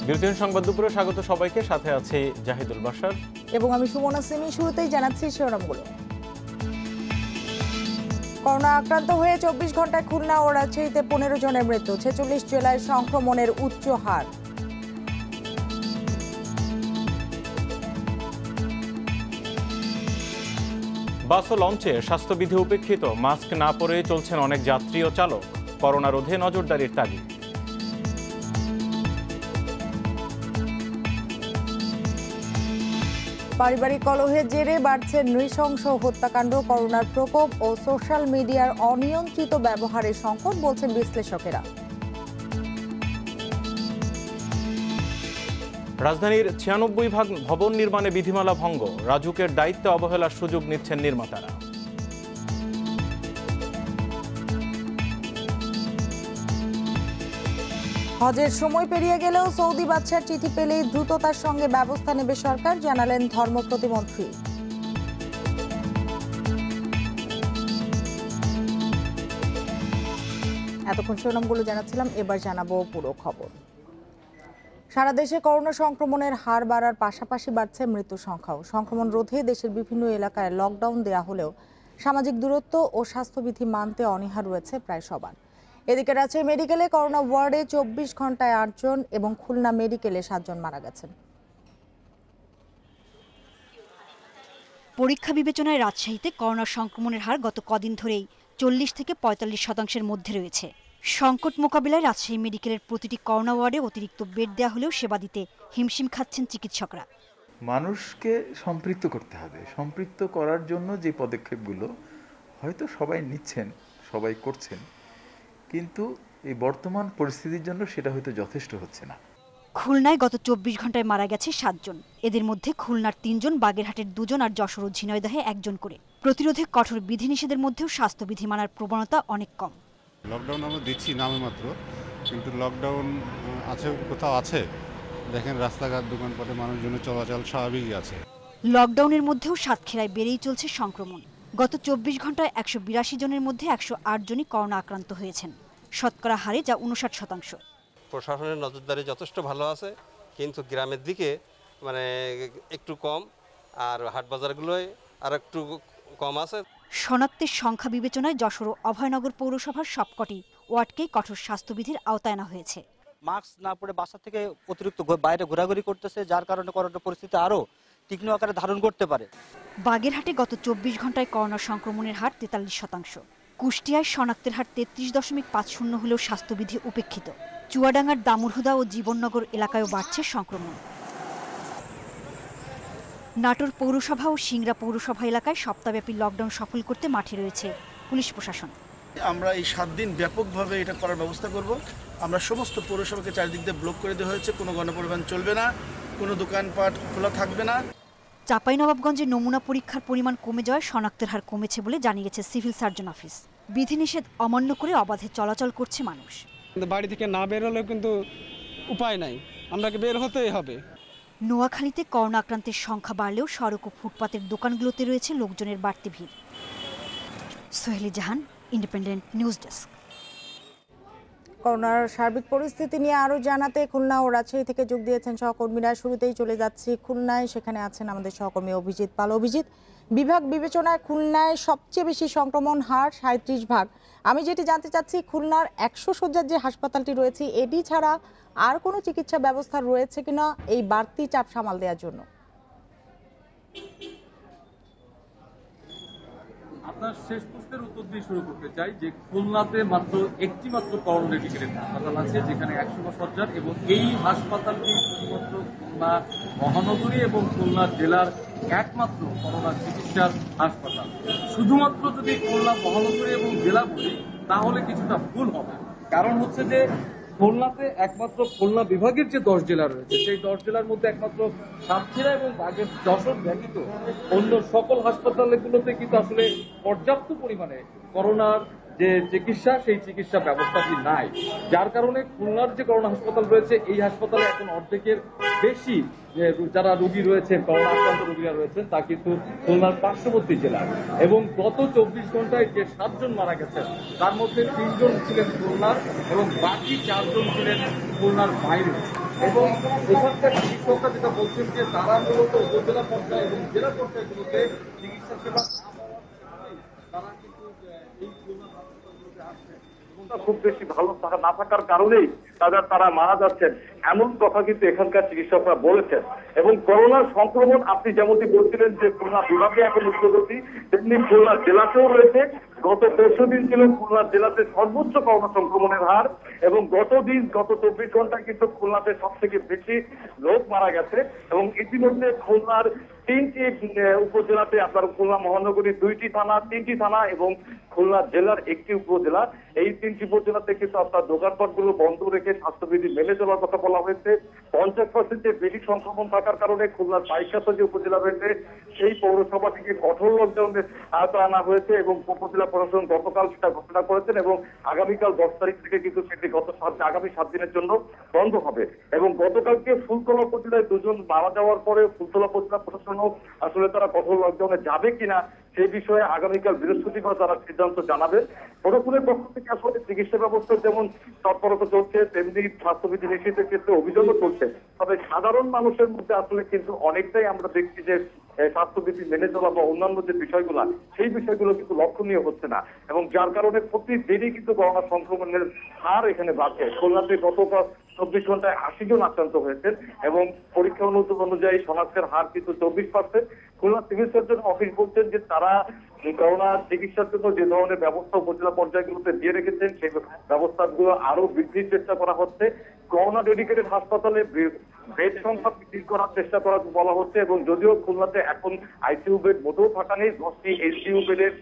বিরতিহীন সংবাদ দুপুরে স্বাগত সবাইকে, সাথে আছে জাহিদুল বাশার এবং আমি সুমনা সিমি। শুরুতেই জানাচ্ছি শিরোনামগুলো। করোনা আক্রান্ত হয়ে 24 ঘন্টায় খুলনা ও রাজশাহীতে 15 জনের মৃত্যু, 46 জেলায় সংক্রমণের উচ্চ হার। বাস ও লঞ্চে স্বাস্থ্যবিধি উপেক্ষিত, মাস্ক না পরে চলছেন অনেক যাত্রী ও চালক, করোনা রোধে নজরদারির তাগিদ। পারিবারিক কলহের জেরে বাড়ছে নৃশংস হত্যাকাণ্ড, করোনার প্রকোপ ও সোশ্যাল মিডিয়ার অনিয়ন্ত্রিত ব্যবহারের সংকট, বলছেন বিশ্লেষকেরা। রাজধানীর 96 ভাগ ভবন নির্মাণে বিধিমালা ভঙ্গ, রাজুকের দায়িত্বে অবহেলার সুযোগ নিচ্ছেন নির্মাতারা। হজের সময় পেরিয়ে গেলেও সৌদি বাদশার চিঠি পেলেই দ্রুততার সঙ্গে ব্যবস্থা নেবে সরকার, জানালেন ধর্ম প্রতিমন্ত্রী। এতক্ষণ শিরোনামগুলো জানাচ্ছিলাম, এবার জানাবো পুরো খবর। সারা দেশে করোনা সংক্রমণের হার বাড়ার পাশাপাশি বাড়ছে মৃত্যু সংখ্যাও। সংক্রমণ রোধে দেশের বিভিন্ন এলাকায় লকডাউন দেয়া হলেও সামাজিক দূরত্ব ও স্বাস্থ্যবিধি মানতে অনীহা রয়েছে প্রায় সবার। এদিকে রাজশাহী মেডিকেলে করোনা ওয়ার্ডে 24 ঘন্টায় 8 জন এবং খুলনা মেডিকেলে 7 জন মারা গেছেন। পরীক্ষা বিবেচনায় রাজশাহীতে করোনা সংক্রমণের হার গত কদিন ধরেই 40 থেকে 45% মধ্যে রয়েছে। সংকট মোকাবিলায় রাজশাহী মেডিকেলের প্রতিটি করোনা ওয়ার্ডে অতিরিক্ত বেড দেওয়া হলেও সেবা দিতে হিমশিম খাচ্ছেন চিকিৎসকরা। মানুষকে সম্পৃক্ত করতে হবে। সম্পৃক্ত করার জন্য যে পদক্ষেপগুলো হয়তো সবাই নিচ্ছেন, সবাই করছেন, কিন্তু এই বর্তমান পরিস্থিতির জন্য সেটা হয়তো যথেষ্ট হচ্ছে না। খুলনায় গত 24 ঘন্টায় মারা গেছে 7 জন। এদের মধ্যে খুলনার 3 জন, বাগেরহাটের 2 জন আর যশোর ও ঝিনাইদহে 1 জন করে। প্রতিরোধে কঠোর বিধিনিষেধের মধ্যেও স্বাস্থ্যবিধি মানার প্রবণতা অনেক কম। লকডাউন আমরা দিচ্ছি নামে মাত্র, কিন্তু লকডাউন আছে কোথাও আছে। দেখেন রাস্তাঘাট, দোকানপাটে মানুষজনের চলাচল স্বাভাবিকই আছে। লকডাউনের মধ্যেও সাতক্ষীরায় বেড়েই চলছে সংক্রমণ। গত 24 ঘন্টায় 182 জনের মধ্যে 108 জনই করোনা আক্রান্ত হয়েছেন, শতকরা হারে যা 59%। প্রশাসনের নজরদারি যথেষ্ট ভালো আছে, কিন্তু গ্রামের দিকে একটু কম, আর হাট বাজারগুলোয় আর একটু কম আছে। শনাক্তের সংখ্যা বিবেচনায় যশোর ও অভয়নগর পৌরসভার সবকটি ওয়ার্ডকেই কঠোর স্বাস্থ্যবিধির আওতায় আনা হয়েছে। মাস্ক না পরে বাসা থেকে অতিরিক্ত বাইরে ঘোরাঘুরি করতেছে, যার কারণে করোনা পরিস্থিতি আরও তীক্ষ্ণ আকারে ধারণ করতে পারে। বাগেরহাটে গত 24 ঘন্টায় করোনা সংক্রমণের হার 43%। কুষ্টিয়ায় শনাক্তের হার 33.50 হলেও স্বাস্থ্যবিধি উপেক্ষিত। চুয়াডাঙ্গার দামুরহুদা ও জীবননগর এলাকায়ও বাড়ছে সংক্রমণ। নাটোর পৌরসভা ও সিংড়া পৌরসভা এলাকায় সপ্তাহব্যাপী লকডাউন সফল করতে মাঠে রয়েছে পুলিশ প্রশাসন। আমরা এই 7 দিন ব্যাপকভাবে এটা করার ব্যবস্থা করব। আমরা সমস্ত পৌরসভাকে চারিদিক দিয়ে ব্লক করে দেওয়া হয়েছে, কোনো গণপরিবহন চলবে না, কোনো দোকানপাট খোলা থাকবে না। চাঁপাইনবাবগঞ্জে নমুনা পরীক্ষার পরিমাণ কমে যাওয়ায় শনাক্তের হার কমেছে বলে জানিয়েছে সিভিল সার্জন অফিস। বিধিনিষেধ অমান্য করে অবাধে চলাচল করছে মানুষ। বাড়ি থেকে না বের হলেও কিন্তু উপায় নাই, আমরাকে বের হতেই হবে। নোয়াখালীতে করোনা আক্রান্তের সংখ্যা বাড়লেও সড়ক ও ফুটপাতের দোকানগুলোতে রয়েছে লোকজনের বাড়তি ভিড়। সোহেলি জাহান, ইন্ডিপেন্ডেন্ট নিউজ ডেস্ক। করোনার সার্বিক পরিস্থিতি নিয়ে আরও জানাতে খুলনা ও রাজশাহী থেকে যোগ দিয়েছেন সহকর্মীরা। শুরুতেই চলে যাচ্ছি খুলনায়, সেখানে আছেন আমাদের সহকর্মী অভিজিৎ পাল। অভিজিৎ, বিভাগ বিবেচনায় খুলনায় সবচেয়ে বেশি সংক্রমণ হার 37 ভাগ। আমি যেটি জানতে চাচ্ছি, খুলনার 100 শয্যার যে হাসপাতালটি রয়েছে, এটি ছাড়া আর কোনো চিকিৎসা ব্যবস্থা রয়েছে কিনা এই বাড়তি চাপ সামাল দেওয়ার জন্য? আপনার শেষ প্রশ্নের উত্তর দিয়ে শুরু করতে চাই যে খুলনাতে মাত্র একটি মাত্র করোনা ডেডিকেটেড হাসপাতাল আছে, যেখানে 100 শয্যার, এবং এই হাসপাতালটি শুধুমাত্র খুলনা মহানগরী এবং খুলনা জেলার একমাত্র করোনা চিকিৎসার হাসপাতাল। শুধুমাত্র যদি খুলনা মহানগরী এবং জেলা বলি তাহলে কিছুটা ভুল হবে, কারণ হচ্ছে যে খুলনাতে একমাত্র খুলনা বিভাগের যে 10 জেলা রয়েছে, সেই 10 জেলার মধ্যে একমাত্র সাতক্ষীরা এবং যশোর ব্যতীত অন্য সকল হাসপাতালগুলোতে কিন্তু আসলে পর্যাপ্ত পরিমাণে করোনার যে চিকিৎসা, সেই চিকিৎসা ব্যবস্থাটি নাই, যার কারণে খুলনার যে করোনা হাসপাতাল রয়েছে, এই হাসপাতালে এখন অর্ধেকের বেশি যারা রোগী রয়েছেন, করোনা আক্রান্ত রোগীরা রয়েছেন, তা কিন্তু খুলনার পার্শ্ববর্তী জেলা। এবং গত 24 ঘন্টায় যে 7 জন মারা গেছেন, তার মধ্যে 3 জন ছিলেন খুলনার এবং বাকি 4 জন ছিলেন খুলনার বাইরে। এবং এখানকার চিকিৎসকরা যেটা বলছেন যে তারা মূলত উপজেলা পর্যায়ে এবং জেলা পর্যায়গুলোতে চিকিৎসা সেবা তারা কিন্তু এই খুলনা হাসপাতালগুলোতে আসছে খুব বেশি ভালো না থাকার কারণেই তারা মারা যাচ্ছেন, এমন কথা কিন্তু এখানকার চিকিৎসকরা বলেছেন। এবং করোনার সংক্রমণ আপনি যেমনটি বলছিলেন যে খুলনা বিভাগে এখন উচ্চগতি, তেমনি খুলনা জেলাতেও রয়েছে। গত ৫০ দিন ছিল খুলনা জেলাতে সর্বোচ্চ করোনা সংক্রমণের হার, এবং গত ২৪ ঘন্টায় কিন্তু খুলনাতে সব থেকে বেশি লোক মারা গেছে। এবং ইতিমধ্যে খুলনার ৩টি উপজেলাতে, আপনার খুলনা মহানগরীর ২টি থানা, ৩টি থানা এবং খুলনা জেলার ১টি উপজেলা, এই ৩টি উপজেলাতে কিন্তু আপনার দোকানপাটগুলো বন্ধ রেখে স্বাস্থ্যবিধি মেনে চলার কথা বলা হয়েছে। ৫০%-এর বেশি সংক্রমণ থাকার কারণে খুলনার ২২টা যে উপজেলা রয়েছে সেই পৌরসভা থেকে কঠোর লকডাউনের আওতায় আনা হয়েছে এবং উপজেলা প্রশাসন গতকাল সেটা ঘোষণা করেছেন এবং আগামীকাল ১০ তারিখ থেকে কিন্তু সেটি আগামী ৭ দিনের জন্য বন্ধ হবে। এবং গতকালকে ফুলতলা উপজেলায় ২ জন মারা যাওয়ার পরে ফুলতলা উপজেলা প্রশাসনও আসলে তারা কঠোর লকডাউনে যাবে কিনা সেই বিষয়ে আগামীকাল বৃহস্পতিবার তারা সিদ্ধান্ত জানাবে। প্রশাসনের পক্ষ থেকে আসলে চিকিৎসা ব্যবস্থা যেমন তৎপরতা চলছে, তেমনি স্বাস্থ্যবিধি নিশ্চিতের ক্ষেত্রে অভিযানও চলছে। তবে সাধারণ মানুষের মধ্যে আসলে কিন্তু অনেকটাই আমরা দেখছি যে স্বাস্থ্যবিধি মেনে চলা বা অন্যান্য যে বিষয়গুলো, সেই বিষয়গুলো কিন্তু লক্ষণীয় হচ্ছে না, এবং যার কারণে প্রতিদিনই কিন্তু করোনা সংক্রমণের হার এখানে বাড়ছে। খুলনাতে গতকাল ২৪ ঘন্টায় ৮০ জন আক্রান্ত হয়েছেন এবং পরীক্ষা অনুযায়ী শনাক্তের হার কিন্তু ২৪%। খুলনা সিভিল সার্জন অফিস বলছেন যে তারা করোনা চিকিৎসার জন্য যে ধরনের ব্যবস্থা উপজেলা পর্যায়গুলোতে দিয়ে রেখেছেন সেই ব্যবস্থাগুলো আরো বৃদ্ধির চেষ্টা করা হচ্ছে। করোনা ডেডিকেটেড হাসপাতালে বেড সংখ্যা বৃদ্ধি করার চেষ্টা করা বলা হচ্ছে, এবং যদিও খুলনাতে এখন আইসিইউ বেড মোটেও ফাঁকা নেই, 10টি এসিইউ বেডের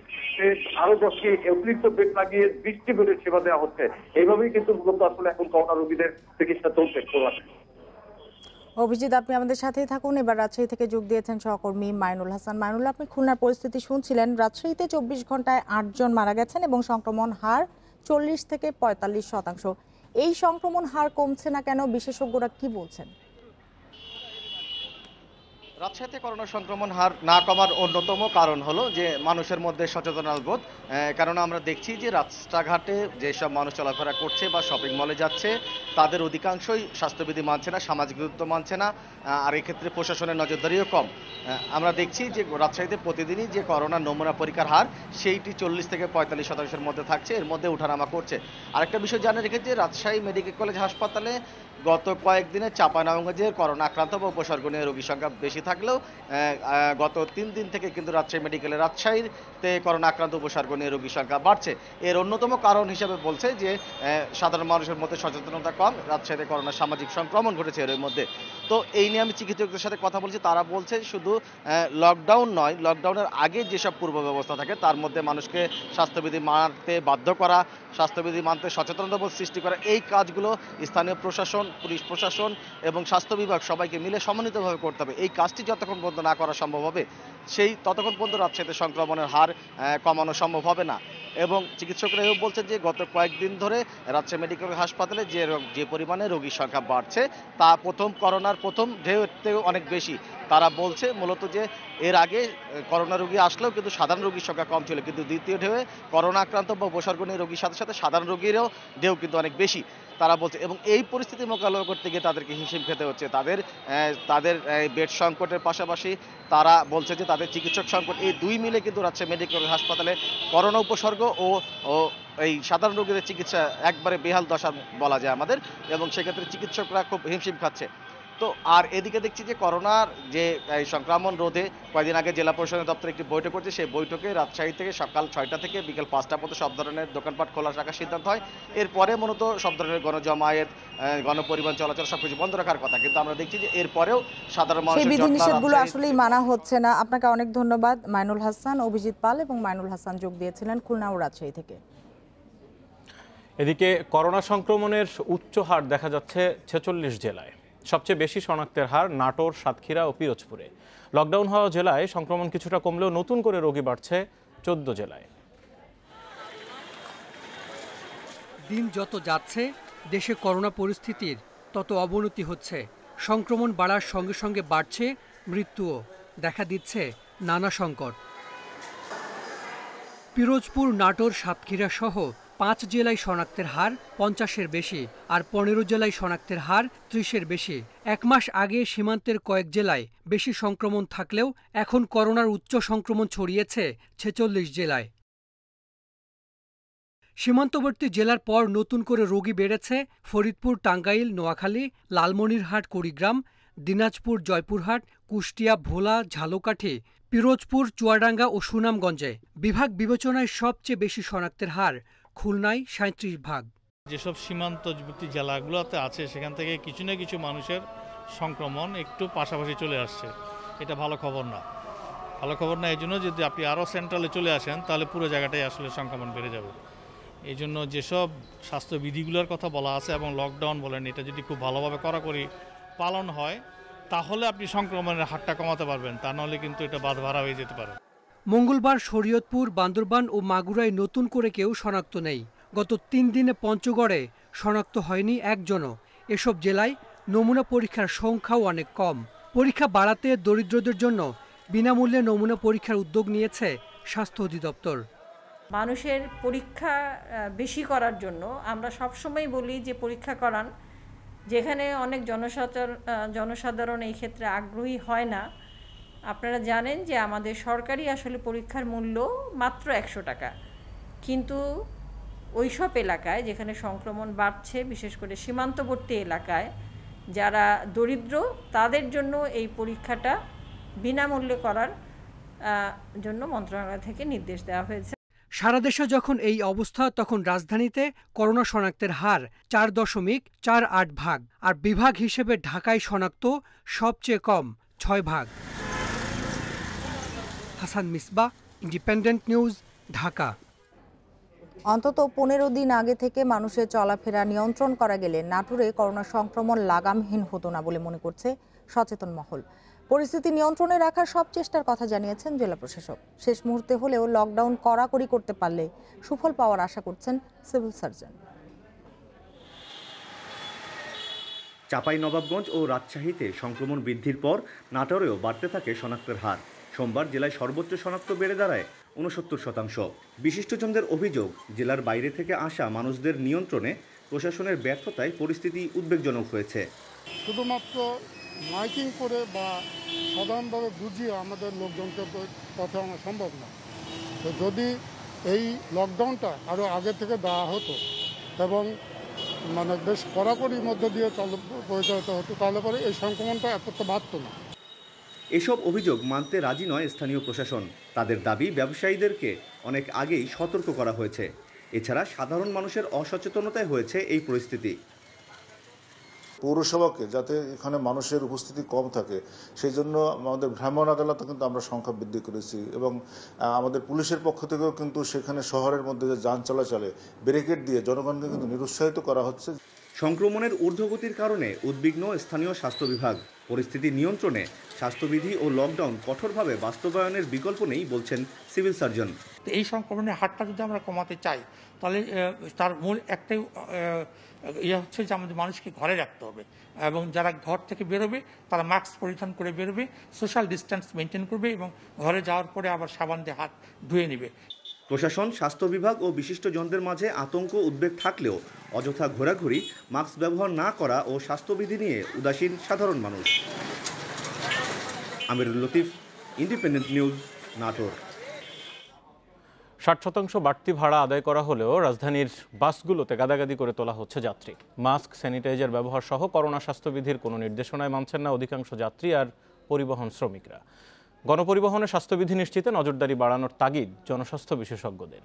আরো 10টি অতিরিক্ত বেড লাগিয়ে 20টি বেডের সেবা দেওয়া হচ্ছে। এইভাবেই কিন্তু মূলত আসলে এখন করোনা রোগীদের চিকিৎসা চলছে খুলনাতে। অভিজিৎ, আপনি আমাদের সাথেই থাকুন। এবার রাজশাহী থেকে যোগ দিয়েছেন সহকর্মী মাইনুল হাসান। মাইনুল, আপনি খুলনার পরিস্থিতি শুনছিলেন। রাজশাহীতে ২৪ ঘন্টায় ৮ জন মারা গেছেন এবং সংক্রমণ হার ৪০ থেকে ৪৫%। এই সংক্রমণ হার কমছে না কেন, বিশেষজ্ঞরা কি বলছেন? রাজশাহীতে করোনা সংক্রমণ হার না কমার অন্যতম কারণ হলো যে মানুষের মধ্যে সচেতনতা বোধ। কারণ আমরা দেখছি যে রাস্তাঘাটে যেসব মানুষ চলাফেরা করছে বা শপিং মলে যাচ্ছে তাদের অধিকাংশই স্বাস্থ্যবিধি মানছে না, সামাজিক দূরত্ব মানছে না, আর এক্ষেত্রে প্রশাসনের নজরদারিও কম। আমরা দেখছি যে রাজশাহীতে প্রতিদিনই যে করোনা নমুনা পরীক্ষার হার সেইটি ৪০ থেকে ৪৫% মধ্যে থাকছে, এর মধ্যে ওঠানামা করছে। আরেকটা বিষয় জানা রেখেছে, রাজশাহী মেডিকেল কলেজ হাসপাতালে গত কয়েকদিনে চাঁপাইনবাবগঞ্জের করোনা আক্রান্ত বা উপসর্গ নিয়ে রোগীর সংখ্যা বেশি থাকলেও গত ৩ দিন থেকে কিন্তু রাজশাহী মেডিকেলের রাজশাহীতে করোনা আক্রান্ত উপসর্গ নিয়ে রোগীর সংখ্যা বাড়ছে। এর অন্যতম কারণ হিসেবে বলছে যে সাধারণ মানুষের মধ্যে সচেতনতা কম, রাজশাহীতে করোনা সামাজিক সংক্রমণ ঘটেছে এর মধ্যে। তো এই নিয়ে আমি চিকিৎসকদের সাথে কথা বলছি, তারা বলছে শুধু লকডাউন নয়, লকডাউনের আগে যেসব পূর্ব ব্যবস্থা থাকে তার মধ্যে মানুষকে স্বাস্থ্যবিধি মানতে বাধ্য করা, স্বাস্থ্যবিধি মানতে সচেতনতাবোধ সৃষ্টি করা, এই কাজগুলো স্থানীয় প্রশাসন, পুলিশ প্রশাসন এবং স্বাস্থ্য বিভাগ সবাইকে মিলে সমন্বিতভাবে করতে হবে। এই কাজটি যতক্ষণ পর্যন্ত না করা সম্ভব হবে ততক্ষণ পর্যন্ত রাজশাহীতে সংক্রমণের হার কমানো সম্ভব হবে না। এবং চিকিৎসকরা এও বলছেন যে গত কয়েকদিন ধরে রাজশাহী মেডিকেল হাসপাতালে যে পরিমাণে রোগীর সংখ্যা বাড়ছে তা করোনার প্রথম ঢেউতেও অনেক বেশি। তারা বলছে মূলত যে এর আগে করোনা রোগী আসলেও কিন্তু সাধারণ রোগীর সংখ্যা কম ছিল, কিন্তু দ্বিতীয় ঢেউয়ে করোনা আক্রান্ত বা উপসর্গ নিয়ে রোগীর সাথে সাথে সাধারণ রোগীরও ঢেউ কিন্তু অনেক বেশি তারা বলছে। এবং এই পরিস্থিতি মোকাবিলা করতে গিয়ে তাদেরকে হিমশিম খেতে হচ্ছে। তাদের বেড সংকটের পাশাপাশি তারা বলছে যে তাদের চিকিৎসক সংকট, এই দুই মিলে কিন্তু রাজশাহী মেডিকেল হাসপাতালে করোনা উপসর্গ ও এই সাধারণ রোগীদের চিকিৎসা একবারে বেহাল দশা বলা যায় আমাদের, এবং সেক্ষেত্রে চিকিৎসকরা খুব হিমশিম খাচ্ছে। তো আর এদিকে দেখছি যে করোনার যে সংক্রমণ রোধে কয়েকদিন আগে জেলা প্রশাসনের দপ্তরে একটি বৈঠক করছে, সেই বৈঠকে রাজশাহী থেকে সকাল 6টা থেকে বিকেল 5টা পর্যন্ত সব ধরনের দোকানপাট খোলা রাখার সিদ্ধান্ত হয়। এরপরে মূলত সব ধরনের গণজমায়েত, গণপরিবহন চলাচল সবকিছু বন্ধ রাখার কথা, কিন্তু আমরা দেখছি যে এরপরেও সাধারণ মানুষের বিধিনিষেধগুলো আসলেই মানা হচ্ছে না। আপনাকে অনেক ধন্যবাদ মাইনুল হাসান। অভিজিৎ পাল এবং মাইনুল হাসান যোগ দিয়েছিলেন খুলনা ও রাজশাহী থেকে। এদিকে করোনা সংক্রমণের উচ্চ হার দেখা যাচ্ছে 46 জেলায়। সবচেয়ে বেশি শনাক্তের হার নাটোর, সাতক্ষীরা ও পিরোজপুরে। লকডাউন হওয়া জেলায় সংক্রমণ কিছুটা কমলেও নতুন করে রোগী বাড়ছে 14 জেলায়। দিন যত যাচ্ছে দেশে করোনা পরিস্থিতির তত অবনতি হচ্ছে। সংক্রমণ বাড়ার সঙ্গে সঙ্গে বাড়ছে মৃত্যুও, দেখা দিচ্ছে নানা সংকট। পিরোজপুর, নাটোর, সাতক্ষীরা সহ 5 জেলায় শনাক্তের হার 50-এর বেশি আর 15 জেলায় শনাক্তের হার 30-এর বেশি। 1 মাস আগে সীমান্তের কয়েক জেলায় বেশি সংক্রমণ থাকলেও এখন করোনার উচ্চ সংক্রমণ ছড়িয়েছে 46 জেলায়। সীমান্তবর্তী জেলার পর নতুন করে রোগী বেড়েছে ফরিদপুর, টাঙ্গাইল, নোয়াখালী, লালমনিরহাট, কুড়িগ্রাম, দিনাজপুর, জয়পুরহাট, কুষ্টিয়া, ভোলা, ঝালকাঠি, পিরোজপুর, চুয়াডাঙ্গা ও সুনামগঞ্জে। বিভাগ বিবেচনায় সবচেয়ে বেশি শনাক্তের হার খুলনায় 37%। যেসব সীমান্তবর্তী জেলাগুলোতে আছে সেখান থেকে কিছু না কিছু মানুষের সংক্রমণ একটু পাশাপাশি চলে আসছে। এটা ভালো খবর না। ভালো খবর না এই জন্য যদি আপনি আরও সেন্ট্রালে চলে আসেন তাহলে পুরো জায়গাটাই আসলে সংক্রমণ বেড়ে যাবে। এই জন্য যেসব স্বাস্থ্যবিধিগুলোর কথা বলা আছে এবং লকডাউন বলেন, এটা যদি খুব ভালোভাবে কড়াকড়ি পালন হয় তাহলে আপনি সংক্রমণের হারটা কমাতে পারবেন, তা নাহলে কিন্তু এটা বাঁধভাড়া হয়ে যেতে পারে। মঙ্গলবার শরীয়তপুর, বান্দরবান ও মাগুরায় নতুন করে কেউ শনাক্ত নেই। গত 3 দিনে পঞ্চগড়ে শনাক্ত হয়নি একজনও। এসব জেলায় নমুনা পরীক্ষার সংখ্যাও অনেক কম। পরীক্ষা বাড়াতে দরিদ্রদের জন্য বিনামূল্যে নমুনা পরীক্ষার উদ্যোগ নিয়েছে স্বাস্থ্য অধিদপ্তর। মানুষের পরীক্ষা বেশি করার জন্য আমরা সবসময় বলি যে পরীক্ষা করান, যেখানে অনেক জনসাধারণ এই ক্ষেত্রে আগ্রহী হয় না। আপনারা জানেন যে আমাদের সরকারি আসলে পরীক্ষার মূল্য মাত্র 100 টাকা, কিন্তু ওইসব এলাকায় যেখানে সংক্রমণ বাড়ছে, বিশেষ করে সীমান্তবর্তী এলাকায় যারা দরিদ্র, তাদের জন্য এই পরীক্ষাটা বিনামূল্যে করার জন্য মন্ত্রণালয় থেকে নির্দেশ দেওয়া হয়েছে। সারা দেশে যখন এই অবস্থা, তখন রাজধানীতে করোনা শনাক্তের হার 4.48 আর বিভাগ হিসেবে ঢাকায় শনাক্ত সবচেয়ে কম 6 হাসান মিসবাহ, ইন্ডিপেন্ডেন্ট নিউজ, ঢাকা। অন্তত 15 দিন আগে থেকে মানুষের চলাফেরা নিয়ন্ত্রণ করা গেলে নাটোরে করোনা সংক্রমণ লাগামহীন হতো না বলে মনে করছে সচেতন মহল। পরিস্থিতি নিয়ন্ত্রণে রাখার সব চেষ্টার কথা জানিয়েছেন জেলা প্রশাসক। শেষ মুহূর্তে হলেও লকডাউন কড়াকড়ি করতে পারলে সুফল পাওয়ার আশা করছেন সিভিল সার্জন। চাঁপাইনবাবগঞ্জ ও রাজশাহীতে সংক্রমণ বৃদ্ধির পর নাটোরেও বাড়তে থাকে শনাক্তের হার। সোমবার জেলায় সর্বোচ্চ শনাক্ত বেড়ে দাঁড়ায় 69%। বিশিষ্টজনদের অভিযোগ, জেলার বাইরে থেকে আসা মানুষদের নিয়ন্ত্রণে প্রশাসনের ব্যর্থতায় পরিস্থিতি উদ্বেগজনক হয়েছে। শুধুমাত্র মাইকিং করে বা সাধারণভাবে বুঝিয়ে আমাদের লোকজনকে পথে আনা সম্ভব না। তো যদি এই লকডাউনটা আরও আগে থেকে দেওয়া হতো এবং বেশ কড়াকড়ির মধ্যে দিয়ে পরিচালিত হতো, তাহলে পরে এই সংক্রমণটা এতটা বাড়ত না। এসব অভিযোগ মানতে রাজি নয় স্থানীয় প্রশাসন। তাদের দাবি, ব্যবসায়ীদেরকে অনেক আগেই সতর্ক করা হয়েছে। এছাড়া সাধারণ মানুষের অসচেতনতায় হয়েছে এই পরিস্থিতি। পৌরসভাকে যাতে এখানে মানুষের উপস্থিতি কম থাকে সেই জন্য আমাদের ভ্রাম্যমাণ আদালতে কিন্তু আমরা সংখ্যা বৃদ্ধি করেছি এবং আমাদের পুলিশের পক্ষ থেকেও কিন্তু সেখানে শহরের মধ্যে যে যান চলাচলে ব্যারিকেড দিয়ে জনগণকে কিন্তু নিরুৎসাহিত করা হচ্ছে। সংক্রমণের ঊর্ধ্বগতির কারণে উদ্বিগ্ন স্থানীয় স্বাস্থ্য বিভাগ। পরিস্থিতি নিয়ন্ত্রণে স্বাস্থ্যবিধি ও লকডাউন কঠোরভাবে বাস্তবায়নের বিকল্প নেই বলছেন সিভিল সার্জন। এই সংক্রমণের হারটা যদি আমরা কমাতে চাই তাহলে তার মূল একটাই হচ্ছে যে আমাদের মানুষকে ঘরে রাখতে হবে এবং যারা ঘর থেকে বেরোবে তারা মাস্ক পরিধান করে বেরোবে, সোশ্যাল ডিস্টেন্স মেনটেন করবে এবং ঘরে যাওয়ার পরে আবার সাবান দিয়ে হাত ধুয়ে নেবে। প্রশাসন, স্বাস্থ্য বিভাগ ও বিশিষ্টজনদের মাঝে আতঙ্ক উদ্বেগ থাকলেও অযথা ঘোরাঘুরি, মাস্ক ব্যবহার না করা ও স্বাস্থ্যবিধি নিয়ে উদাসীন সাধারণ মানুষ। আমিরুল লতিফ, ইন্ডিপেন্ডেন্ট নিউজ, নাটোর। 60% বাড়তি ভাড়া আদায় করা হলেও রাজধানীর বাসগুলোতে গাদাগাদি করে তোলা হচ্ছে যাত্রী। মাস্ক, স্যানিটাইজার ব্যবহার সহ করোনা স্বাস্থ্যবিধির কোনো নির্দেশনায় মানছেন না অধিকাংশ যাত্রী আর পরিবহন শ্রমিকরা। গণপরিবহনে স্বাস্থ্যবিধি নিশ্চিতে নজরদারি বাড়ানোর তাগিদ জনস্বাস্থ্য বিশেষজ্ঞদের।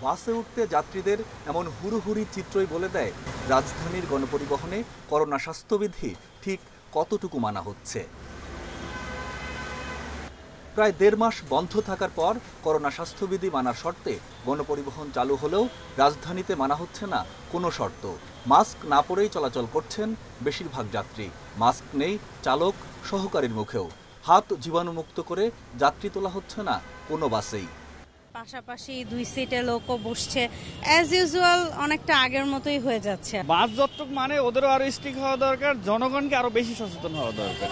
বাসে উঠতে যাত্রীদের এমন হুড়োহুড়ি চিত্রই বলে দেয় রাজধানীর গণপরিবহনে করোনা স্বাস্থ্যবিধি ঠিক কতটুকু মানা হচ্ছে। প্রায় 1.5 মাস বন্ধ থাকার পর করোনা স্বাস্থ্যবিধি মানার শর্তে গণপরিবহন চালু হলেও রাজধানীতে মানা হচ্ছে না কোনো শর্ত। মাস্ক না পরেই চলাচল করছেন বেশিরভাগ যাত্রী। মাস্ক নেই চালক, সহকারীর মুখেও। হাত জীবাণুমুক্ত করে যাত্রী তোলা হচ্ছে না কোনো বাসেই। পাশাপাশি 2 সিটে লোকও বসছে, অ্যাজ ইউজুয়াল অনেকটা আগের মতোই হয়ে যাচ্ছে। বাস যতটুক মানে ওদেরও আরো স্ট্রিক্ট হওয়া দরকার, জনগণকে আরো বেশি সচেতন হওয়া দরকার।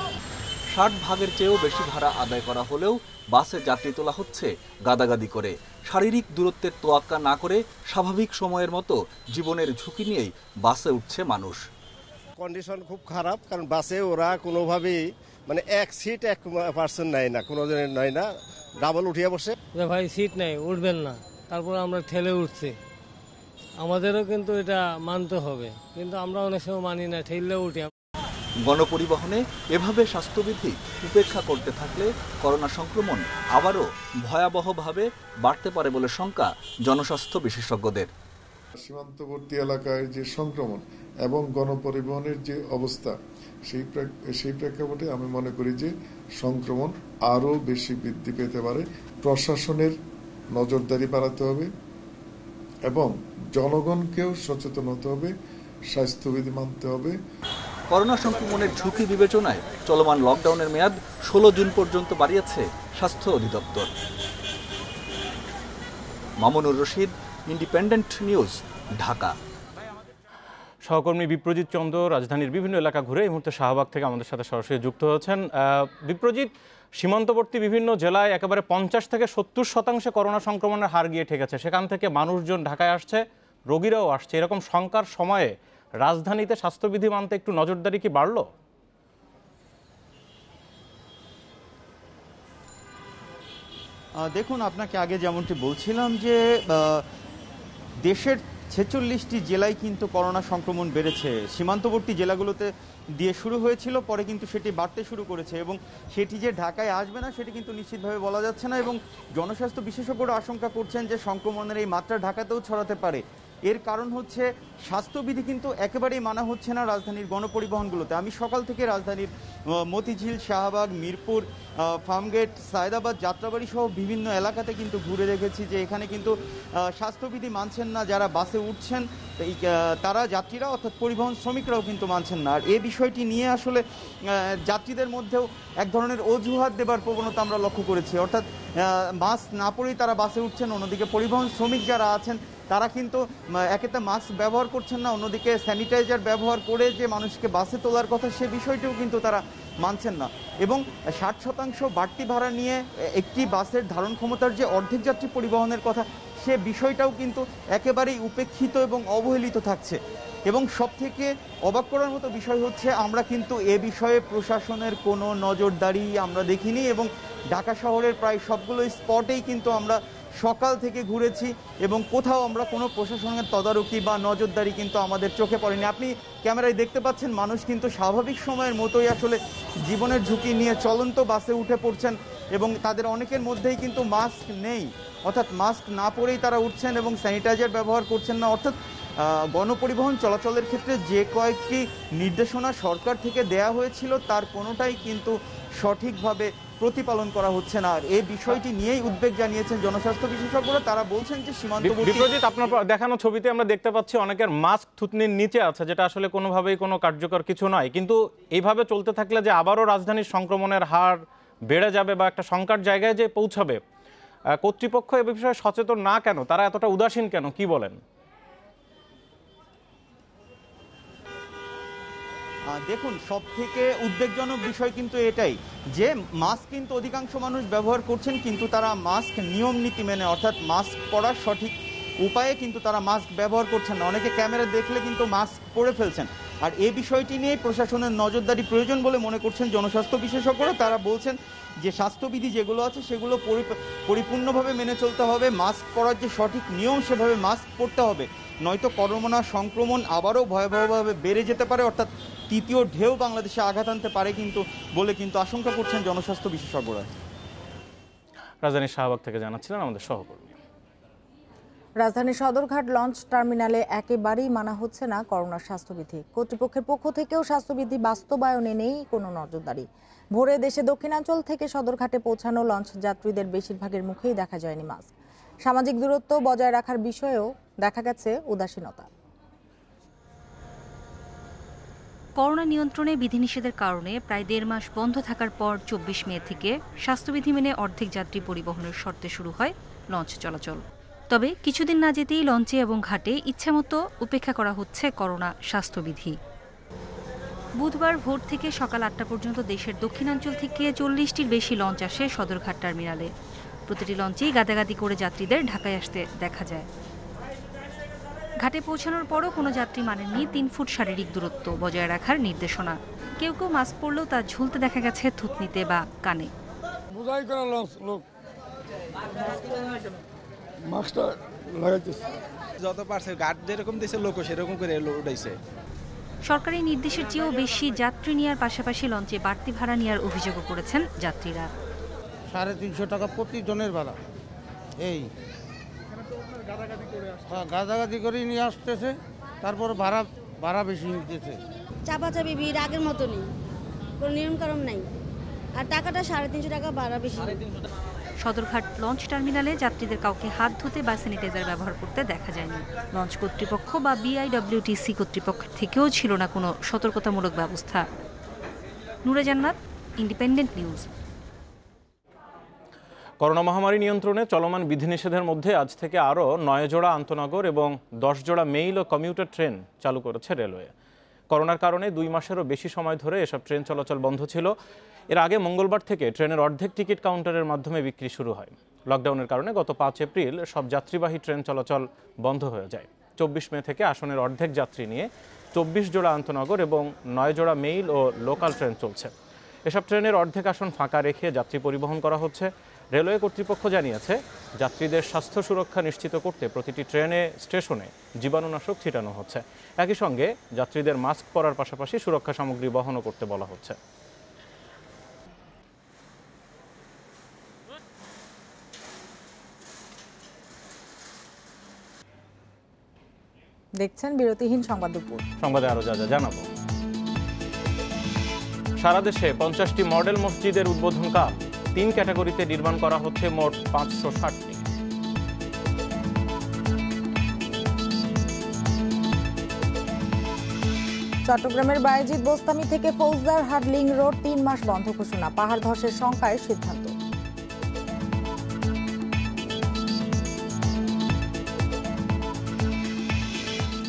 60 ভাগের চেয়েও বেশি ভাড়া আদায় করা হলেও বাসে যাত্রী তোলা হচ্ছে গাদাগাদি করে। শারীরিক দূরত্বের তোয়াক্কা না করে স্বাভাবিক সময়ের মতো জীবনের ঝুঁকি নিয়েই বাসে উঠছে মানুষ। কন্ডিশন খুব খারাপ, কারণ বাসে ওরা কোনোভাবেই মানে এক সিট এক পার্সন নেয় না, কোনো জনের নেয় না, ডাবল উঠিয়ে বসে। ভাই সিট নেই, উঠবেন না, তারপর আমরা ঠেলে উঠছি। আমাদেরও কিন্তু এটা মানতে হবে, কিন্তু আমরা অনেক সময় মানি না, ঠেললে উঠি। গণপরিবহনে এভাবে স্বাস্থ্যবিধি উপেক্ষা করতে থাকলে করোনা সংক্রমণ আবারও ভয়াবহভাবে বাড়তে পারে বলে শঙ্কা জনস্বাস্থ্য বিশেষজ্ঞদের। সীমান্তবর্তী এলাকায় যে সংক্রমণ এবং গণপরিবহনের যে অবস্থা, সেই প্রেক্ষাপটে আমি মনে করি যে সংক্রমণ আরও বেশি বৃদ্ধি পেতে পারে। প্রশাসনের নজরদারি বাড়াতে হবে এবং জনগণকেও সচেতন হতে হবে, স্বাস্থ্যবিধি মানতে হবে। করোনা সংক্রমণের ঝুঁকি বিবেচনায় চলমান লকডাউনের মেয়াদ 16 জুন পর্যন্ত বাড়িয়েছে স্বাস্থ্য অধিদপ্তর। Mamunur Rashid, independent News, Dhaka. সহকর্মী বিপ্রজিৎ চন্দ্র রাজধানীর বিভিন্ন এলাকা ঘুরে এই মুহূর্তে শাহবাগ থেকে আমাদের সাথে সরাসরি যুক্ত হয়েছেন। বিপ্রজিৎ, সীমান্তবর্তী বিভিন্ন জেলায় একেবারে 50 থেকে 70% করোনা সংক্রমণের হার গিয়ে ঠেকেছে। সেখান থেকে মানুষজন ঢাকায় আসছে, রোগীরাও আসছে। এরকম শঙ্কার সময়ে রাজধানীতে স্বাস্থ্যবিধি মানতে একটু নজরদারি কি বাড়লো? দেখুন, আপনাকে আগে যেমনটি বলছিলাম যে দেশের 46টি জেলায় কিন্তু করোনা সংক্রমণ বেড়েছে। সীমান্তবর্তী জেলাগুলোতে দিয়ে শুরু হয়েছিল, পরে কিন্তু সেটি বাড়তে শুরু করেছে এবং সেটি যে ঢাকায় আসবে না সেটি কিন্তু নিশ্চিতভাবে বলা যাচ্ছে না। এবং জনস্বাস্থ্য বিশেষজ্ঞরা আশঙ্কা করছেন যে সংক্রমণের এই মাত্রা ঢাকাতেও ছড়াতে পারে। এর কারণ হচ্ছে স্বাস্থ্যবিধি কিন্তু একেবারেই মানা হচ্ছে না রাজধানীর গণপরিবহনগুলোতে। আমি সকাল থেকে রাজধানীর মতিঝিল, শাহবাগ, মিরপুর, ফার্মগেট, সায়দাবাদ, যাত্রাবাড়ি সহ বিভিন্ন এলাকাতে কিন্তু ঘুরে দেখেছি যে এখানে কিন্তু স্বাস্থ্যবিধি মানছেন না যারা বাসে উঠছেন, তারা যাত্রীরা অর্থাৎ পরিবহন শ্রমিকরাও কিন্তু মানছেন না। আর এই বিষয়টি নিয়ে আসলে যাত্রীদের মধ্যেও এক ধরনের অজুহাত দেবার প্রবণতা আমরা লক্ষ্য করেছি। অর্থাৎ মাস্ক না পরেই তারা বাসে উঠছেন, অন্যদিকে পরিবহন শ্রমিক যারা আছেন তারা কিন্তু একেতে মাস্ক ব্যবহার করছেন না, অন্যদিকে স্যানিটাইজার ব্যবহার করে যে মানুষকে বাসে তোলার কথা সে বিষয়টিও কিন্তু তারা মানছেন না। এবং 60% বাড়তি ভাড়া নিয়ে একটি বাসের ধারণ ক্ষমতার যে অর্ধেক যাত্রী পরিবহনের কথা সে বিষয়টাও কিন্তু একেবারেই উপেক্ষিত এবং অবহেলিত থাকছে। এবং সবথেকে অবাক করার মতো বিষয় হচ্ছে আমরা কিন্তু এ বিষয়ে প্রশাসনের কোনো নজরদারি আমরা দেখিনি এবং ঢাকা শহরের প্রায় সবগুলো স্পটেই কিন্তু আমরা সকাল থেকে ঘুরেছি এবং কোথাও আমরা কোনো প্রশাসনের তদারকি বা নজরদারি কিন্তু আমাদের চোখে পড়েনি। আপনি ক্যামেরায় দেখতে পাচ্ছেন মানুষ কিন্তু স্বাভাবিক সময়ের মতোই আসলে জীবনের ঝুঁকি নিয়ে চলন্ত বাসে উঠে পড়ছেন এবং তাদের অনেকের মধ্যেই কিন্তু মাস্ক নেই, অর্থাৎ মাস্ক না পরেই তারা উঠছেন এবং স্যানিটাইজার ব্যবহার করছেন না। অর্থাৎ গণপরিবহন চলাচলের ক্ষেত্রে যে কয়েকটি নির্দেশনা সরকার থেকে দেয়া হয়েছিল তার কোনোটাই কিন্তু সঠিকভাবে প্রতিপালন করা হচ্ছে না। আর এই বিষয়টি নিয়েই উদ্বেগ জানিয়েছেন জনস্বাস্থ্য বিশেষজ্ঞরা। তারা বলছেন যে সীমান্তবর্তী আপনার দেখানো ছবিতে আমরা দেখতে পাচ্ছি অনেকের মাস্ক থুতনির নিচে আছে, যেটা আসলে কোনোভাবেই কোনো কার্যকর কিছু নয়। কিন্তু এইভাবে চলতে থাকলে যে আবারও রাজধানীর সংক্রমণের হার বেড়ে যাবে বা একটা শঙ্কার জায়গায় যে পৌঁছাবে, কর্তৃপক্ষ এ বিষয়ে সচেতন না কেন? তারা এতটা উদাসীন কেন? কি বলেন? দেখুন, সব থেকে উদ্বেগজনক বিষয় কিন্তু এটাই যে মাস্ক কিন্তু অধিকাংশ মানুষ ব্যবহার করছেন, কিন্তু তারা মাস্ক নিয়ম নীতি মেনে অর্থাৎ মাস্ক পরার সঠিক উপায়ে কিন্তু তারা মাস্ক ব্যবহার করছেন না। অনেকে ক্যামেরা দেখলে কিন্তু মাস্ক পরে ফেলছেন। আর এই বিষয়টি নিয়ে প্রশাসনের নজরদারি প্রয়োজন বলে মনে করছেন জনস্বাস্থ্য বিশেষজ্ঞরা। তারা বলছেন যে স্বাস্থ্যবিধি যেগুলো আছে সেগুলো পরিপূর্ণভাবে মেনে চলতে হবে, মাস্ক পরার যে সঠিক নিয়ম সেভাবে মাস্ক পরতে হবে, নয়তো করোনা সংক্রমণ আবারও ভয়াবহভাবে বেড়ে যেতে পারে, অর্থাৎ তৃতীয় ঢেউ বাংলাদেশে আঘাত আনতে পারে বলে কিন্তু আশঙ্কা করছেন জনস্বাস্থ্য বিশেষজ্ঞরা। রাজধানীর শাহবাগ থেকে জানাচ্ছিলেন আমাদের সহকর্মী। রাজধানীর সদরঘাট লঞ্চ টার্মিনালে একেবারেই মানা হচ্ছে না করোনার স্বাস্থ্যবিধি। কর্তৃপক্ষের পক্ষ থেকেও স্বাস্থ্যবিধি বাস্তবায়নে নেই কোনো নজরদারি। ভোরে দেশে দক্ষিণাঞ্চল থেকে সদরঘাটে পৌঁছানো লঞ্চ যাত্রীদের বেশিরভাগের মুখেই দেখা যায়নি মাস্ক। সামাজিক দূরত্ব বজায় রাখার বিষয়েও দেখা গেছে উদাসীনতা। করোনা নিয়ন্ত্রণে বিধিনিষেধের কারণে প্রায় 1.5 মাস বন্ধ থাকার পর 24 মে থেকে স্বাস্থ্যবিধি মেনে অর্ধেক যাত্রী পরিবহনের শর্তে শুরু হয় লঞ্চ চলাচল। তবে কিছুদিন না যেতেই লঞ্চে এবং ঘাটে ইচ্ছামতো উপেক্ষা করা হচ্ছে করোনা স্বাস্থ্যবিধি। বুধবার ভোর থেকে সকাল 8টা পর্যন্ত দেশের দক্ষিণাঞ্চল থেকে 40টির বেশি লঞ্চ আসে সদরঘাট টার্মিনালে। প্রতিটি লঞ্চেই গাদাগাদি করে যাত্রীদের ঢাকায় আসতে দেখা যায়। ঘাটে পৌঁছানোর পরও কোনো যাত্রী মানেননি 3 ফুট শারীরিক দূরত্ব বজায় রাখার নির্দেশনা। কেউ কেউ মাস্ক পরলেও তা ঝুলতে দেখা গেছে থুতনিতে বা কানে। বোঝাই করা লোক মাস্কটা লাগাইতেছে, যত পারছে ঘাট যেরকম দিয়েছে লোক সেরকম করে উঠাইছে। সরকারি নির্দেশের চেয়েও বেশি যাত্রী নেওয়ার পাশাপাশি লঞ্চে বাড়তি ভাড়া নেওয়ার অভিযোগও করেছেন যাত্রীরা। 350 টাকা প্রতি জনের ভাড়া। এই গাদাগাদি করে নিয়ে আসতেছে, তারপর ভাড়া বেশি নিতেছে। চাপাচাপি ভিড় আগের মতো নেই, কোনো নিয়মকানুন নাই, আর টাকাটা 350 টাকা ভাড়া বেশি। সদরঘাট লঞ্চ টার্মিনালে যাত্রীদের কাউকে হাত ধুতে বা স্যানিটাইজার ব্যবহার করতে দেখা যায়নি। লঞ্চ কর্তৃপক্ষ বা বিআইডব্লিউটিসি কর্তৃপক্ষ থেকেও ছিল না কোনো সতর্কতামূলক ব্যবস্থা। নূরে জান্নাত, ইন্ডিপেন্ডেন্ট নিউজ। করোনা মহামারী নিয়ন্ত্রণে চলমান বিধিনিষেধের মধ্যে আজ থেকে আরও 9 জোড়া আন্তনগর এবং 10 জোড়া মেইল ও কমিউটার ট্রেন চালু করেছে রেলওয়ে। করোনার কারণে 2 মাসেরও বেশি সময় ধরে এসব ট্রেন চলাচল বন্ধ ছিল। এর আগে মঙ্গলবার থেকে ট্রেনের অর্ধেক টিকিট কাউন্টারের মাধ্যমে বিক্রি শুরু হয়। লকডাউনের কারণে গত 5 এপ্রিল সব যাত্রীবাহী ট্রেন চলাচল বন্ধ হয়ে যায়। 24 মে থেকে আসনের অর্ধেক যাত্রী নিয়ে 24 জোড়া আন্তনগর এবং 9 জোড়া মেইল ও লোকাল ট্রেন চলছে। এসব ট্রেনের অর্ধেক আসন ফাঁকা রেখে যাত্রী পরিবহন করা হচ্ছে। রেলওয়ে কর্তৃপক্ষ জানিয়েছে, যাত্রীদের স্বাস্থ্য সুরক্ষা নিশ্চিত করতে প্রতিটি ট্রেনে স্টেশনে জীবাণুনাশক ছিটানো হচ্ছে। একই সঙ্গে যাত্রীদের মাস্ক পরার পাশাপাশি সুরক্ষা সামগ্রী বহনও করতে বলা হচ্ছে। দেখছেন বিরতিহীন সংবাদ দুপুর। সংবাদে আরো যা জানাবো। সারা দেশে 50টি মডেল মসজিদের উদ্বোধন কাজ। 3 ক্যাটাগরিতে নির্মাণ করা হচ্ছে মোট 560টি। চট্টগ্রামের বায়েজিদ বোস্তামি থেকে ফৌজদার হাট লিং রোড 3 মাস বন্ধ ঘোষণা। পাহাড় ধসের শঙ্কায় সিদ্ধান্ত।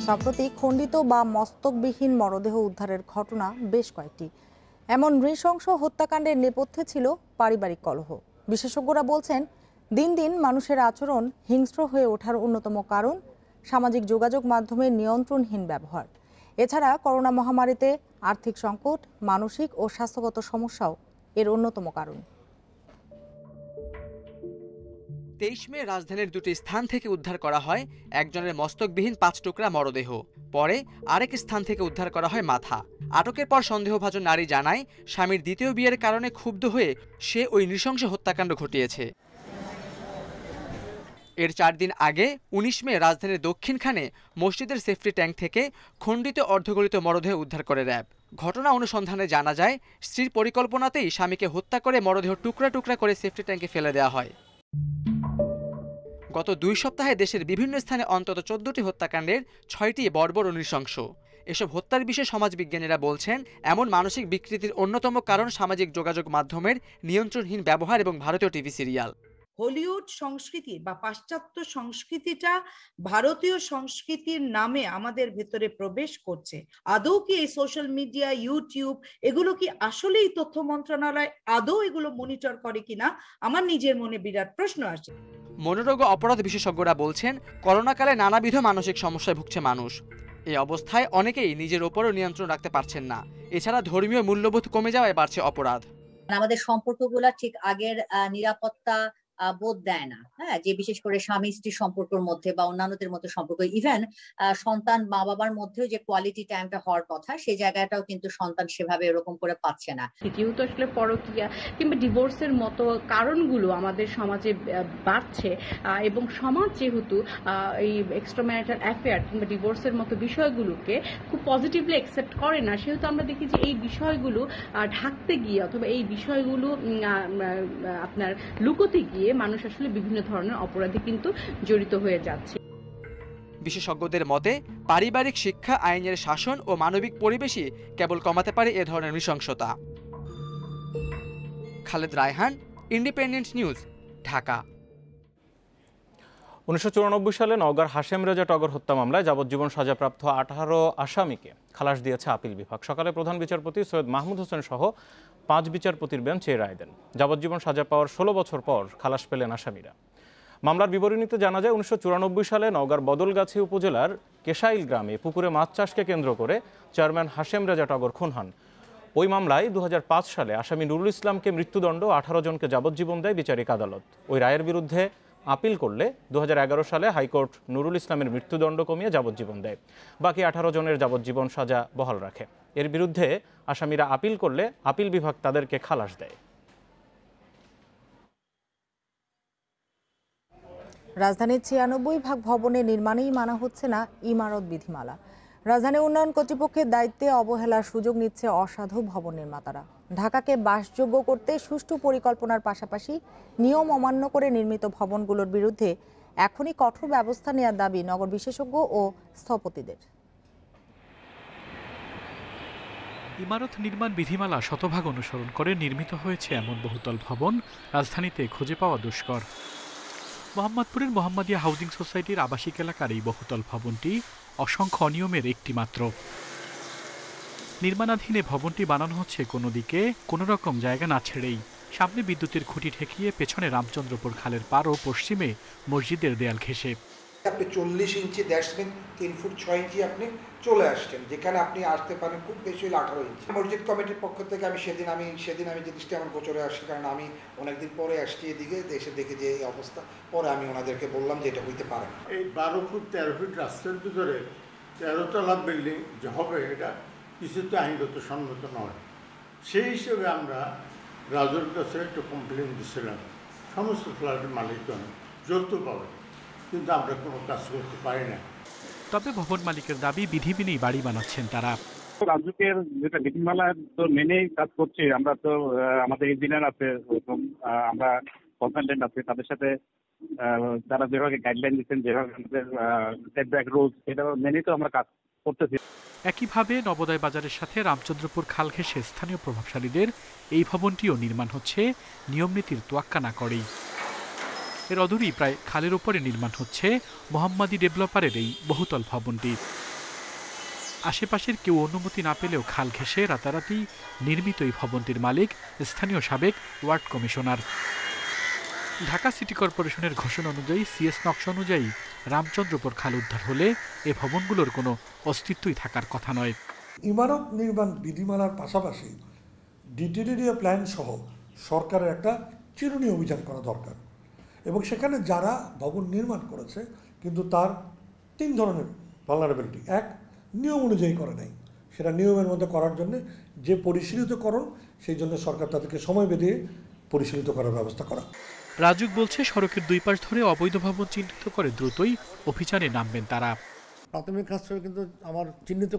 সম্প্রতি খণ্ডিত বা মস্তকবিহীন মরদেহ উদ্ধারের ঘটনা বেশ কয়েকটি। এমন নৃশংস হত্যাকাণ্ডের নেপথ্যে ছিল পারিবারিক কলহ। বিশেষজ্ঞরা বলছেন, দিন দিন মানুষের আচরণ হিংস্র হয়ে ওঠার অন্যতম কারণ সামাজিক যোগাযোগ মাধ্যমের নিয়ন্ত্রণহীন ব্যবহার। এছাড়া করোনা মহামারীতে আর্থিক সংকট, মানসিক ও স্বাস্থ্যগত সমস্যাও এর অন্যতম কারণ। 23 মে রাজধানীর 2টি স্থান থেকে উদ্ধার করা হয় একজনের মস্তকবিহীন 5 টুকরা মরদেহ। পরে আরেক স্থান থেকে উদ্ধার করা হয় মাথা। আটকের পর সন্দেহভাজন নারী জানায়, স্বামীর দ্বিতীয় বিয়ের কারণে ক্ষুব্ধ হয়ে সে ওই নৃশংস হত্যাকাণ্ড ঘটিয়েছে। এর 4 দিন আগে 19 মে রাজধানীর দক্ষিণখানে মসজিদের সেফটি ট্যাঙ্ক থেকে খণ্ডিত অর্ধগলিত মরদেহ উদ্ধার করে র্যাব। ঘটনা অনুসন্ধানে জানা যায়, স্ত্রীর পরিকল্পনাতেই স্বামীকে হত্যা করে মরদেহ টুকরা টুকরা করে সেফটি ট্যাঙ্কে ফেলে দেওয়া হয়। গত 2 সপ্তাহে দেশের বিভিন্ন স্থানে অন্তত 14টি হত্যাকাণ্ডের 6টি বর্বর ও নৃশংস। এসব হত্যার বিষয়ে সমাজবিজ্ঞানীরা বলছেন, এমন মানসিক বিকৃতির অন্যতম কারণ সামাজিক যোগাযোগ মাধ্যমের নিয়ন্ত্রণহীন ব্যবহার এবং ভারতীয় টিভি সিরিয়াল। হলিউড সংস্কৃতি বা পাশ্চাত্য সংস্কৃতিটা ভারতীয় সংস্কৃতির নামে আমাদের ভেতরে প্রবেশ করছে। আদৌ কি এই সোশ্যাল মিডিয়া, ইউটিউব এগুলো কি আসলেই তথ্য মন্ত্রণালয় আদৌ এগুলো মনিটর করে কিনা, আমার নিজের মনে বিরাট প্রশ্ন আসে। মনোরোগ ও অপরাধ বিশেষজ্ঞরা বলছেন, করোনাকালে নানাবিধ মানসিক সমস্যায় ভুগছে মানুষ। এই অবস্থায় অনেকেই নিজের ওপরও নিয়ন্ত্রণ রাখতে পারছেন না। এছাড়া ধর্মীয় মূল্যবোধ কমে যাওয়ায় বাড়ছে অপরাধ। আমাদের সম্পর্কগুলো ঠিক আগের নিরাপত্তা বোধ দেয় না। হ্যাঁ, যে বিশেষ করে স্বামী স্ত্রীর সম্পর্কের মধ্যে বা অন্যান্যদের মধ্যে সম্পর্ক, ইভেন সন্তান মা বাবার মধ্যেও যে কোয়ালিটি টাইমটা হওয়ার কথা, সেই জায়গাটাও কিন্তু সন্তান সেভাবে এরকম করে পাচ্ছে না। যেহেতু আসলে পরকীয়া কিংবা ডিভোর্সের মতো কারণগুলো আমাদের সমাজে বাড়ছে এবং সমাজ যেহেতু এই এক্সট্রাম্যারিটাল অ্যাফেয়ার কিংবা ডিভোর্সের মতো বিষয়গুলোকে খুব পজিটিভলি অ্যাকসেপ্ট করে না, সেহেতু আমরা দেখি যে এই বিষয়গুলো ঢাকতে গিয়ে অথবা এই বিষয়গুলো আপনার লুকোতে গিয়ে মানুষ আসলে বিভিন্ন ধরনের অপরাধে কিন্তু জড়িত হয়ে যাচ্ছে। বিশেষজ্ঞদের মতে, পারিবারিক শিক্ষা, আইনের শাসন ও মানবিক পরিবেশই কেবল কমাতে পারে এ ধরনের নৃশংসতা। Khaled Raihan, Independent News, Dhaka. 1994 সালে নওগাঁর হাশেম রেজা টগর হত্যা মামলায় যাবজ্জীবন সাজাপ্রাপ্ত 18 আসামিকে খালাস দিয়েছে আপিল বিভাগ। সকালে প্রধান বিচারপতি সৈয়দ মাহমুদ হোসেন সহ 5 বিচারপতির বেঞ্চ এই রায় দেন। যাবজ্জীবন সাজা পাওয়ার 16 বছর পর খালাস পেলেন আসামিরা। মামলার বিবরণীতে জানা যায় 1994 সালে নওগাঁর বদলগাছি উপজেলার কেশাইল গ্রামে পুকুরে মাছ চাষকে কেন্দ্র করে চেয়ারম্যান হাশেম রেজা টগর খুন হন। ওই মামলায় 2005 সালে আসামি নুরুল ইসলামকে মৃত্যুদণ্ড, 18 জনকে যাবজ্জীবন দেয় বিচারিক আদালত। ওই রায়ের বিরুদ্ধে আপিল করলে 2011 সালে হাইকোর্ট নুরুল ইসলামের মৃত্যুদণ্ড কমিয়ে যাবজ্জীবন দেয়। বাকি 18 জনের যাবজ্জীবন সাজা বহাল রাখে। এর বিরুদ্ধে আসামিরা আপিল করলে আপিল বিভাগ তাদেরকে খালাস দেয়। রাজধানীর 96 ভাগ ভবনের নির্মাণেই মানা হচ্ছে না ইমারত বিধিমালা। রাজধানী উন্নয়ন কর্তৃপক্ষের দায়িত্বে অবহেলার সুযোগ নিচ্ছে অসাধু ভবন নির্মাতারা। ঢাকাকে বাসযোগ্য করতে সুষ্ঠু পরিকল্পনার পাশাপাশি নিয়ম অমান্য করে নির্মিত ভবনগুলোর বিরুদ্ধে এখনই কঠোর ব্যবস্থা নেওয়ার দাবি নগর বিশেষজ্ঞ ও স্থপতিদের। ইমারত নির্মাণ বিধিমালা শতভাগ অনুসরণ করে নির্মিত হয়েছে এমন বহুতল ভবন রাজধানীতে খুঁজে পাওয়া দুষ্কর। মোহাম্মদপুরের মোহাম্মদিয়া হাউজিং সোসাইটির আবাসিক এলাকার এই বহুতল ভবনটি অসংখ্য অনিয়মের একটি মাত্র। নির্মাণাধীন ভবনটি বানানো হচ্ছে কোনো দিকে কোনো রকম জায়গা না ছেড়েই। সামনে বিদ্যুতের খুঁটি ঠেকিয়ে, পেছনে রামচন্দ্রপুর খালের পার ও পশ্চিমে মসজিদের দেয়াল ঘেঁষে। আপনি 40 ইঞ্চি, দ্যাটস মিন 3 ফুট 6 ইঞ্চি আপনি চলে আসছেন, যেখানে আপনি আসতে পারেন খুব বেশি হলে 18 ইঞ্চি। মসজিদ কমিটির পক্ষ থেকে আমি সেদিন জিনিসটা আমার গোচরে আসছি, কারণ আমি অনেকদিন পরে আসছি এদিকে, এসে দেখে যে এই অবস্থা। পরে আমি ওনাদেরকে বললাম যে এটা হইতে পারে না। এই 12 ফুট 13 ফিট রাস্তার ভিতরে 13 তলা বিল্ডিং যে হবে, এটা কিছুতে আইনগত সম্মত নয়। সেই হিসেবে আমরা রাজুর কাছে একটা কমপ্লেন দিয়েছিলাম, সমস্ত ফ্ল্যাটের মালিকগণ যৌতুক পাবে, কিন্তু আমরা কোনো কাজ করতে পারি না। তবে ভবন মালিকের দাবি বিধি মেনেই বাড়ি বানাচ্ছেন তারা। রাজুকের যেটা বিধিমালা তো মেনেই কাজ করছি আমরা, তো আমাদের ইঞ্জিনিয়ার আছে, আমরা কনসালটেন্ট আছে, তাদের সাথে তারা যেভাবে গাইডলাইন দিচ্ছেন, যেভাবে আমাদের সেটব্যাক রুলস, এটা মেনেই তো আমরা কাজ করতেছি। একইভাবে নবোদয় বাজারের সাথে রামচন্দ্রপুর খাল ঘেঁষে স্থানীয় প্রভাবশালীদের এই ভবনটিও নির্মাণ হচ্ছে নিয়মনীতির তোয়াক্কা না করেই। এর অদূরেই প্রায় খালের ওপরে নির্মাণ হচ্ছে মোহাম্মদী ডেভেলপারের এই বহুতল ভবনটি। আশেপাশের কেউ অনুমতি না পেলেও খাল ঘেঁষে রাতারাতি নির্মিত এই ভবনটির মালিক স্থানীয় সাবেক ওয়ার্ড কমিশনার। ঢাকা সিটি কর্পোরেশনের ঘোষণা অনুযায়ী, সিএস নকশা অনুযায়ী রামচন্দ্রপুর খাল উদ্ধার হলে এ ভবনগুলোর কোনো অস্তিত্বই থাকার কথা নয়। ইমারত নির্মাণ বিধিমালার পাশাপাশি ডিটেরিয়া প্ল্যান সহ সরকারের একটা চিরুনি অভিযান করা দরকার, এবং সেখানে যারা ভবন নির্মাণ করেছে কিন্তু তার 3 ধরনের ভালনারেবিলিটি। এক, নিয়ম অনুযায়ী করে নাই, সেটা নিয়মের মধ্যে করার জন্য যে পরিশীলিতকরণ, সেই জন্য সরকার তাদেরকে সময় বেঁধে পরিশীলিত করার ব্যবস্থা করা। রাজুক বলছে, সড়কের 2 পাশ ধরে অবৈধ ভবন চিহ্নিত করে দ্রুতই অভিযানে নামবেন তারা। প্রাথমিক কাজ কিন্তু আমার চিহ্নিত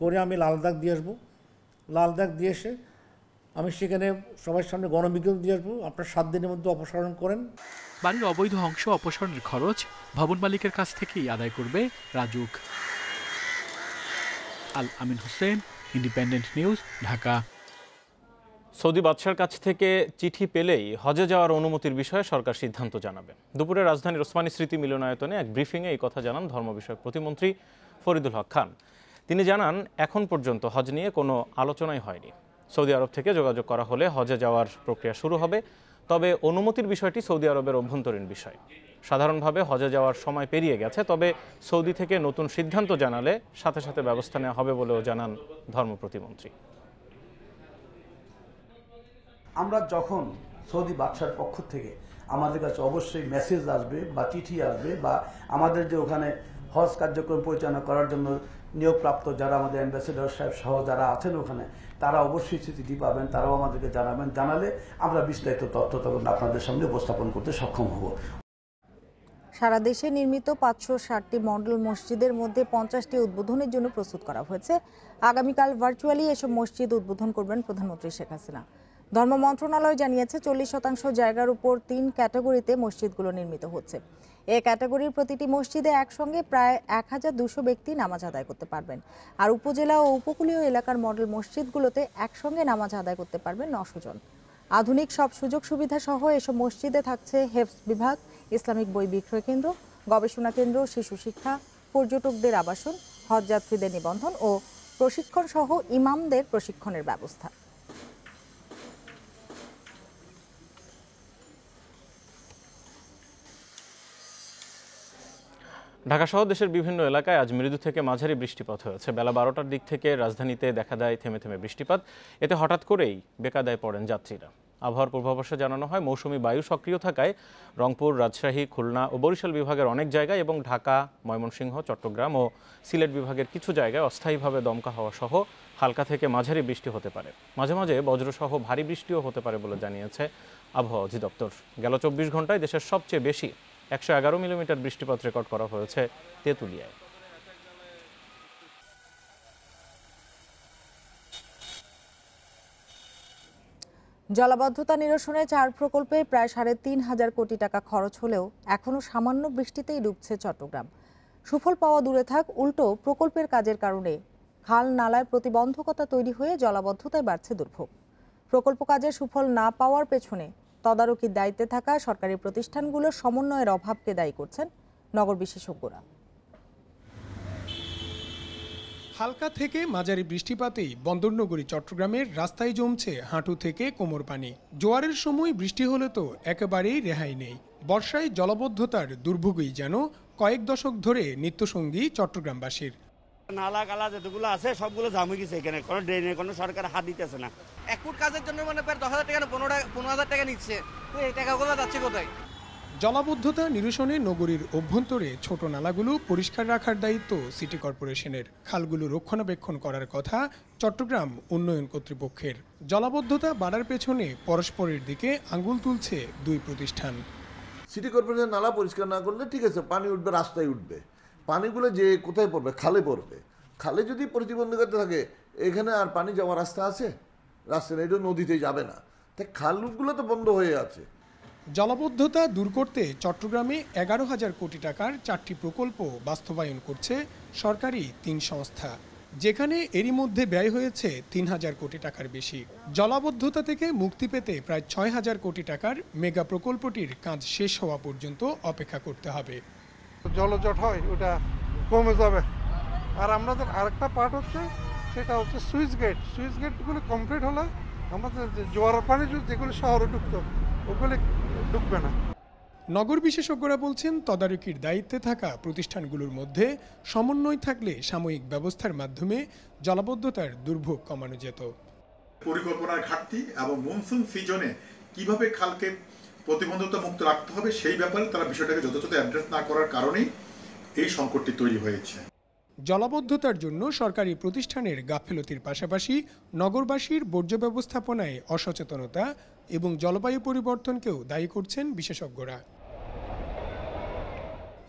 করে আমি লাল দাগ দিয়ে আসবো। লাল দাগ দিয়ে এসে আমি সেখানে সবার সামনে গণবিজ্ঞপ্তি দিয়ে আসবো, আপনার 7 দিনের মধ্যে অপসারণ করেন। বাড়ির অবৈধ অংশ অপসারণের খরচ ভবন মালিকের কাছ থেকেই আদায় করবে Rajuk. Al Amin Hossain, Independent News, Dhaka. Saudi বাদশার কাছ থেকে চিঠি পেলেই হজে যাওয়ার অনুমতির বিষয়ে সরকার সিদ্ধান্ত জানাবে। দুপুরে রাজধানীর ওসমানী স্মৃতি মিলনায়তনে এক ব্রিফিংয়ে এই কথা জানান ধর্ম বিষয়ক প্রতিমন্ত্রী ফরিদুল হক খান। তিনি জানান, এখন পর্যন্ত হজ নিয়ে কোনো আলোচনাই হয়নি। সৌদি আরব থেকে যোগাযোগ করা হলে হজে যাওয়ার প্রক্রিয়া শুরু হবে। তবে অনুমতির বিষয়টি সৌদি আরবের অভ্যন্তরীণ বিষয়। সাধারণভাবে হজে যাওয়ার সময় পেরিয়ে গেছে, তবে সৌদি থেকে নতুন সিদ্ধান্ত জানালে সাথে সাথে ব্যবস্থা নেওয়া হবে বলেও জানান ধর্ম প্রতিমন্ত্রী। আমরা যখন সৌদি বাদশার পক্ষ থেকে আমাদের কাছে অবশ্যই মেসেজ আসবে বা চিঠি আসবে, বা আমাদের যে ওখানে হজ কার্যক্রম পরিচালনা করার জন্য নিয়োগপ্রাপ্ত যারা আমাদের অ্যাম্বাসেডর সাহেব সহ যারা আছেন ওখানে, তারা অবশ্যই চিঠি পাবেন, তারাও আমাদেরকে জানাবেন। জানালে আমরা বিস্তারিত তথ্য তখন আপনাদের সামনে উপস্থাপন করতে সক্ষম হব। সারা দেশে নির্মিত 560টি মডেল মসজিদের মধ্যে 50টি উদ্বোধনের জন্য প্রস্তুত করা হয়েছে। আগামীকাল ভার্চুয়ালি এসব মসজিদ উদ্বোধন করবেন প্রধানমন্ত্রী শেখ হাসিনা। ধর্ম মন্ত্রণালয় জানিয়েছে, 40% জায়গার উপর 3 ক্যাটাগরিতে মসজিদগুলো নির্মিত হচ্ছে। এই ক্যাটাগরির প্রতিটি মসজিদে একসঙ্গে প্রায় 1200 ব্যক্তি নামাজ আদায় করতে পারবেন। আর উপজেলা ও উপকূলীয় এলাকার মডেল মসজিদগুলোতে একসঙ্গে নামাজ আদায় করতে পারবেন 900 জন। আধুনিক সব সুযোগ সুবিধা সহ এসব মসজিদে থাকছে হেফজ বিভাগ, ইসলামিক বই বিক্রয় কেন্দ্র, গবেষণা কেন্দ্র, শিশু শিক্ষা, পর্যটকদের আবাসন, হজযাত্রীদের নিবন্ধন ও প্রশিক্ষণ সহ ইমামদের প্রশিক্ষণের ব্যবস্থা। ঢাকাসহ দেশের বিভিন্ন এলাকায় আজ মৃদু থেকে মাঝারি বৃষ্টিপাত হয়েছে। বেলা 12টার দিক থেকে রাজধানীতে দেখা দেয় থেমে থেমে বৃষ্টিপাত। এতে হঠাৎ করেই বেকায়দায় পড়েন যাত্রীরা। আবহাওয়ার পূর্বাভাসে জানানো হয়, মৌসুমি বায়ু সক্রিয় থাকায় রংপুর, রাজশাহী, খুলনা ও বরিশাল বিভাগের অনেক জায়গায় এবং ঢাকা, ময়মনসিংহ, চট্টগ্রাম ও সিলেট বিভাগের কিছু জায়গায় অস্থায়ীভাবে দমকা হাওয়া সহ হালকা থেকে মাঝারি বৃষ্টি হতে পারে। মাঝে মাঝে বজ্রসহ ভারী বৃষ্টিও হতে পারে বলে জানিয়েছে আবহাওয়া অধিদপ্তর। গেল 24 ঘন্টায় দেশের সবচেয়ে বেশি 111 মিলিমিটার বৃষ্টিপাত রেকর্ড করা হয়েছে তেঁতুলিয়ায়। জলাবদ্ধতা নিরসনে 4 প্রকল্পে প্রায় 3.5 কোটি টাকা খরচ হলেও এখনো সামান্য বৃষ্টিতেই ডুবছে চট্টগ্রাম। সুফল পাওয়া দূরে থাক, উল্টো প্রকল্পের কাজের কারণে খাল নালায় প্রতিবন্ধকতা তৈরি হয়ে জলাবদ্ধতায় বাড়ছে দুর্ভোগ। প্রকল্প কাজের সুফল না পাওয়ার পেছনে তদারকির দায়িত্বে থাকা সরকারি প্রতিষ্ঠানগুলোর সমন্বয়ের অভাবকে দায়ী করছেন নগর বিশেষজ্ঞরা। হালকা থেকে মাঝারি বৃষ্টিপাতেই বন্দরনগরী চট্টগ্রামের রাস্তায় জমছে হাঁটু থেকে কোমর পানি। জোয়ারের সময় বৃষ্টি হলে তো একেবারেই রেহাই নেই। বর্ষায় জলাবদ্ধতার দুর্ভোগই যেন কয়েক দশক ধরে নিত্যসঙ্গী চট্টগ্রামবাসীর। নালা কালা যেগুলো আছে সবগুলো জাম হয়ে গেছে, এখানে কোনো ড্রেনের কোনো সরকার হাত দিতেছে না। 1 ফুট কাজের জন্য মানে প্রায় 10,000 টাকা না 15,000 টাকা নিচ্ছে, তো এই টাকাগুলো যাচ্ছে কোথায়? জলাবদ্ধতা নিরসনে নগরীর অভ্যন্তরে ছোট নালাগুলো পরিষ্কার রাখার দায়িত্ব সিটি কর্পোরেশনের। খালগুলো রক্ষণাবেক্ষণ করার কথা চট্টগ্রাম উন্নয়ন কর্তৃপক্ষের। জলাবদ্ধতা বাড়ার পেছনে পরস্পরের দিকে আঙ্গুল তুলছে দুই প্রতিষ্ঠান। সিটি কর্পোরেশন নালা পরিষ্কার না করলে ঠিক আছে, পানি উঠবে, রাস্তায় উঠবে, পানিগুলো যে কোথায় পড়বে? খালে পড়বে। খালে যদি প্রতিবন্ধকতা থাকে, এখানে আর পানি যাওয়ার রাস্তা আছে? রাস্তা নেই, এটা নদীতে যাবে না। তাই খালগুলো তো বন্ধ হয়ে আছে। জলাবদ্ধতা দূর করতে চট্টগ্রামে 11,000 কোটি টাকার 4টি প্রকল্প বাস্তবায়ন করছে সরকারি 3 সংস্থা, যেখানে এরই মধ্যে ব্যয় হয়েছে 3,000 কোটি টাকার বেশি। জলাবদ্ধতা থেকে মুক্তি পেতে প্রায় 6,000 কোটি টাকার মেগা প্রকল্পটির কাজ শেষ হওয়া পর্যন্ত অপেক্ষা করতে হবে। জলজট হয়, ওটা কমে যাবে। আর আমাদের আরেকটা পার্ট হচ্ছে, সেটা হচ্ছে সুইচ গেটগুলো কমপ্লিট হলে আমাদের জোয়ারের পানি যেগুলো শহরে ঢুকতো ওগুলো ঢুকবে না। নগর বিশেষজ্ঞরা বলছেন, তদারকির দায়িত্বে থাকা প্রতিষ্ঠানগুলোর মধ্যে সমন্বয় থাকলে সাময়িক ব্যবস্থার মাধ্যমে জলাবদ্ধতার দুর্ভোগ কমানো যেত। পরিকল্পনার ঘাটতি এবং মনসুন সিজনে কিভাবে খালকে প্রতিবন্ধকতা মুক্ত রাখতে হবে সেই ব্যাপারে তারা বিষয়টাকে যথাযথ অ্যাড্রেস না করার কারণেই এই সংকটটি তৈরি হয়েছে। জলাবদ্ধতার জন্য সরকারি প্রতিষ্ঠানের গাফিলতির পাশাপাশি নগরবাসীর বর্জ্য ব্যবস্থাপনায় অসচেতনতা এবং জলবায়ু পরিবর্তনকেও দায়ী করছেন বিশেষজ্ঞরা।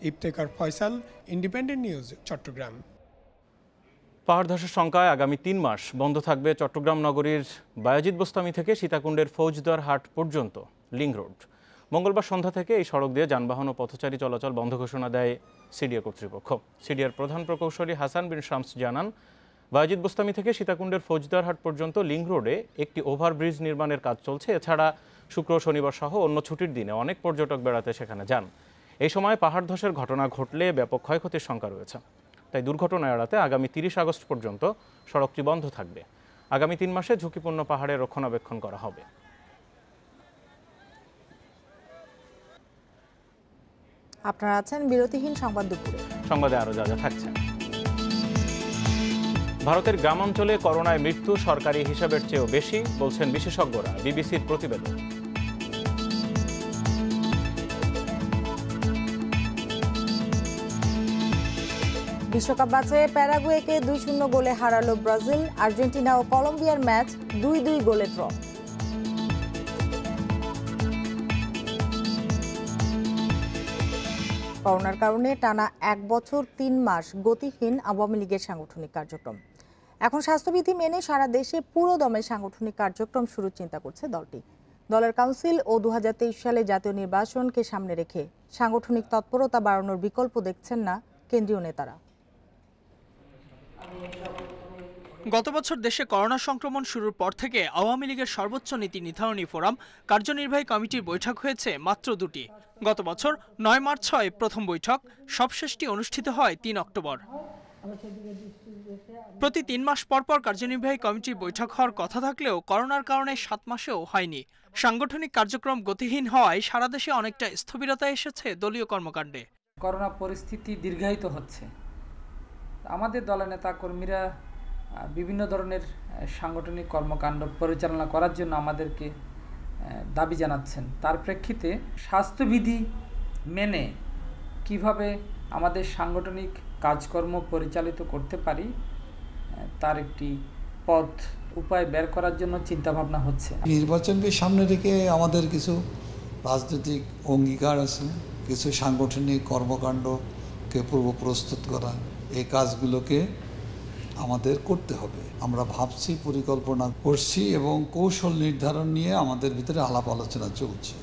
Iftekhar Faisal, independent news, Chittagong. পাহাড় ধসের শঙ্কায় আগামী 3 মাস বন্ধ থাকবে চট্টগ্রাম নগরীর বায়াজিদ বোস্তামি থেকে সীতাকুণ্ডের ফৌজদার হাট পর্যন্ত লিংক রোড। মঙ্গলবার সন্ধ্যা থেকে এই সড়ক দিয়ে যানবাহন ও পথচারী চলাচল বন্ধ ঘোষণা দেয় সিডিএ কর্তৃপক্ষ। সিডিএর প্রধান প্রকৌশলী হাসান বিন শামস জানান, বায়াজিদ বোস্তামি থেকে সীতাকুণ্ডের ফৌজদার হাট পর্যন্ত লিংক রোডে একটি ওভারব্রিজ নির্মাণের কাজ চলছে। এছাড়া শুক্র, শনিবার সহ অন্য ছুটির দিনে অনেক পর্যটক বেড়াতে সেখানে যান। এই সময় পাহাড় ধসের ঘটনা ঘটলে ব্যাপক ক্ষয়ক্ষতির শঙ্কা রয়েছে। তাই দুর্ঘটনা এড়াতে আগামী 30 আগস্ট পর্যন্ত সড়কটি বন্ধ থাকবে। আগামী 3 মাসে ঝুঁকিপূর্ণ পাহাড়ে রক্ষণাবেক্ষণ করা হবে। আপনারা আছেন বিরতিহীন সংবাদ দুপুরে। সংবাদে আরো যা যা থাকছে। ভারতের গ্রামাঞ্চলে করোনায় মৃত্যু সরকারি হিসাবের চেয়েও বেশি বলছেন বিশেষজ্ঞরা, বিবিসির প্রতিবেদন। বিশ্বকাপ ম্যাচে প্যারাগুয়েকে 2-0 গোলে হারালো ব্রাজিল। আর্জেন্টিনা ও কলম্বিয়ার ম্যাচ 2-2 গোলে ড্র। করোনার কারণে টানা 1 বছর 3 মাস গতিহীন আওয়ামী লীগের সাংগঠনিক কার্যক্রম। এখন স্বাস্থ্যবিধি মেনে সারা দেশে পুরো দমে সাংগঠনিক কার্যক্রম শুরুর চিন্তা করছে দলটি। দলের কাউন্সিল ও 2023 সালে জাতীয় নির্বাচনকে সামনে রেখে সাংগঠনিক তৎপরতা বাড়ানোর বিকল্প দেখছেন না কেন্দ্রীয় নেতারা। গত বছর দেশে করোনা সংক্রমণ শুরুর পর থেকে আওয়ামী লীগের সর্বোচ্চ নীতি নির্ধারণী ফোরাম কার্যনির্বাহী কমিটির বৈঠক হয়েছে মাত্র 2টি। গত বছর 9 মার্চ হয় প্রথম বৈঠক, সবশেষটি অনুষ্ঠিত হয় 3 অক্টোবর। প্রতি 3 মাস পর পর কার্যনির্বাহী কমিটির বৈঠক হওয়ার কথা থাকলেও করোনার কারণে 7 মাসেও হয়নি। সাংগঠনিক কার্যক্রম গতিহীন হওয়ায় সারা দেশে অনেকটা স্থবিরতা এসেছে দলীয় কর্মকাণ্ডে। করোনা পরিস্থিতি দীর্ঘায়িত হচ্ছে। আমাদের দলের নেতা কর্মীরা বিভিন্ন ধরনের সাংগঠনিক কর্মকাণ্ড পরিচালনা করার জন্য আমাদেরকে দাবি জানাচ্ছেন। তার প্রেক্ষিতে স্বাস্থ্যবিধি মেনে কিভাবে আমাদের সাংগঠনিক কাজকর্ম পরিচালিত করতে পারি তার একটি পথ উপায় বের করার জন্য চিন্তাভাবনা হচ্ছে। নির্বাচনকে সামনে রেখে আমাদের কিছু রাজনৈতিক অঙ্গীকার আছে, কিছু সাংগঠনিক কর্মকাণ্ডকে পূর্ব প্রস্তুত করা, এই কাজগুলোকে আমাদের করতে হবে। আমরা ভাবছি, পরিকল্পনা করছি এবং কৌশল নির্ধারণ নিয়ে আমাদের ভিতরে আলাপ আলোচনা চলছে।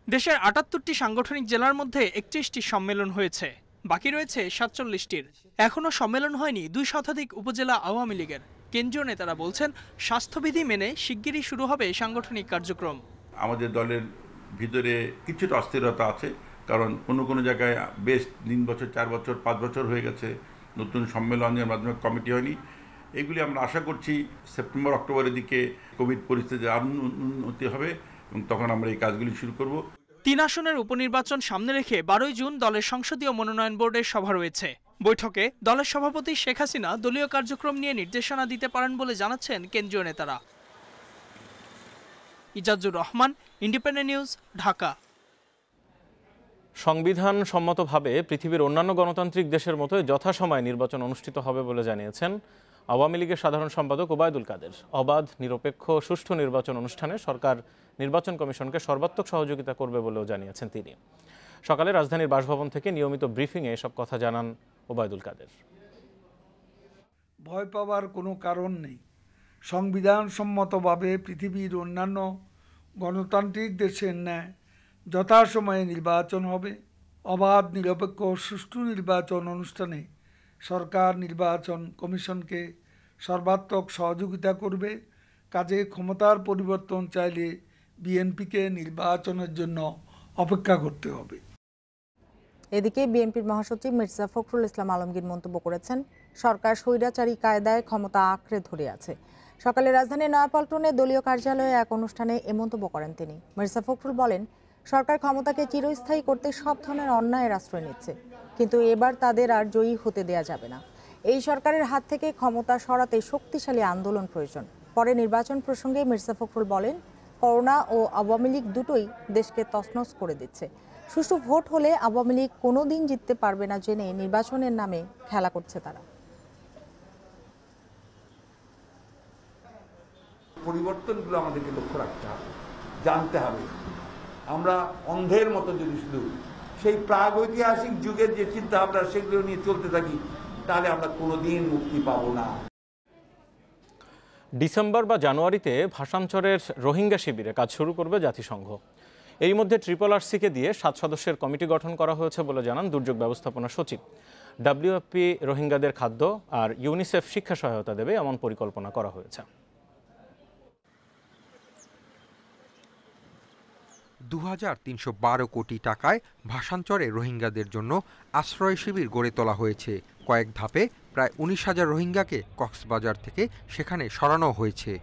দেশের ৭৮টি সাংগঠনিক জেলার মধ্যে ৩১টি সম্মেলন হয়েছে, বাকি রয়েছে ৪৭টির। এখনও সম্মেলন হয়নি ২ শতাধিক উপজেলা আওয়ামী লীগের। কেন্দ্রীয় নেতারা বলছেন, স্বাস্থ্যবিধি মেনে শিগগিরই শুরু হবে সাংগঠনিক কার্যক্রম। আমাদের দলের ভিতরে কিছুটা অস্থিরতা আছে, কারণ কোনো জায়গায় বেশ ৩ বছর, ৪ বছর, ৫ বছর হয়ে গেছে নতুন সম্মেলনের মাধ্যমে কমিটি হয়নি। এগুলি আমরা আশা করছি সেপ্টেম্বর অক্টোবরের দিকে কোভিড পরিস্থিতি আরও উন্নতি হবে এবং তখন আমরা এই কাজগুলি শুরু করব। ৩ আসনের উপনির্বাচন সামনে রেখে ১২ জুন দলের সংসদীয় মনোনয়ন বোর্ডের সভা রয়েছে। বৈঠকে দলের সভাপতি শেখ হাসিনা দলীয় কার্যক্রম নিয়ে নির্দেশনা দিতে পারেন বলে জানাচ্ছেন কেন্দ্রীয় নেতারা। Ijazur Rahman, independent News, Dhaka. সংবিধান সম্মতভাবে পৃথিবীর অন্যান্য গণতান্ত্রিক দেশের মতো যথাসময়ে নির্বাচন অনুষ্ঠিত হবে বলে জানিয়েছেন আওয়ামী লীগের সাধারণ সম্পাদক ওবায়দুল কাদের। অবাধ, নিরপেক্ষ, সুষ্ঠু নির্বাচন অনুষ্ঠানে সরকার নির্বাচন কমিশনকে সর্বাত্মক সহযোগিতা করবে বলেও জানিয়েছেন তিনি। সকালে রাজধানীর বাসভবন থেকে নিয়মিত ব্রিফিংয়ে এসব কথা জানান ওবায়দুল কাদের। ভয় পাওয়ার কোনো কারণ নেই। সংবিধান সম্মতভাবে পৃথিবীর অন্যান্য গণতান্ত্রিক দেশের ন্যায় যথাসময়ে নির্বাচন হবে। অবাধ, নিরপেক্ষ, সুষ্ঠু নির্বাচন অনুষ্ঠানে সরকার নির্বাচন কমিশনকে সর্বাত্মক সহযোগিতা করবে। কাজে ক্ষমতার পরিবর্তন চাইলে বিএনপিকে নির্বাচনের জন্য অপেক্ষা করতে হবে। এদিকে বিএনপির মহাসচিব মির্জা ফখরুল ইসলাম আলমগীর মন্তব্য করেছেন, সরকার স্বৈরাচারী কায়দায় ক্ষমতা আঁকড়ে ধরে আছে। সকালে রাজধানীর নয়াপল্টনে দলীয় কার্যালয়ে এক অনুষ্ঠানে এ মন্তব্য করেন তিনি। মির্জা ফখরুল বলেন, সরকার ক্ষমতাকে চিরস্থায়ী করতে সব ধরনের অন্যায়ের আশ্রয় নিচ্ছে, কিন্তু এবার তাদের আর জয়ী হতে দেয়া যাবে না। এই সরকারের হাত থেকে ক্ষমতা সরাতে শক্তিশালী আন্দোলন প্রয়োজন। পরে নির্বাচন প্রসঙ্গে মির্জা ফখরুল বলেন, করোনা ও আওয়ামী লীগ দুটোই দেশকে তছনছ করে দিচ্ছে। সুষ্ঠু ভোট হলে আওয়ামী লীগ কোনোদিন জিততে পারবে না জেনে নির্বাচনের নামে খেলা করছে তারা। পরিবর্তনগুলো আমাদেরকে লক্ষ্য রাখতে হবে, জানতে হবে। আমরা অন্ধের মতো যদি শুধু সেই প্রাগৈতিহাসিক যুগের যে চিন্তা ভাবনা সেগুলো নিয়ে চলতে থাকি, তাহলে আমরা কোনোদিন মুক্তি পাবো না। ডিসেম্বর বা জানুয়ারিতে ভাষাঞ্চরের রোহিঙ্গা শিবিরে কাজ শুরু করবে জাতিসংঘ। এর মধ্যে RRRC-কে দিয়ে 7 সদস্যের কমিটি গঠন করা হয়েছে বলে জানান দুর্যোগ ব্যবস্থাপনা সচিব। WFP রোহিঙ্গাদের খাদ্য আর ইউনিসেফ শিক্ষা সহায়তা দেবে এমন পরিকল্পনা করা হয়েছে। 2312 কোটি টাকায় ভাষাঞ্চরে রোহিঙ্গাদের জন্য আশ্রয় শিবির গড়ে তোলা হয়েছে। কয়েক ধাপে প্রায় 19,000 রোহিঙ্গাকে কক্সবাজার থেকে সেখানে সরানো হয়েছে।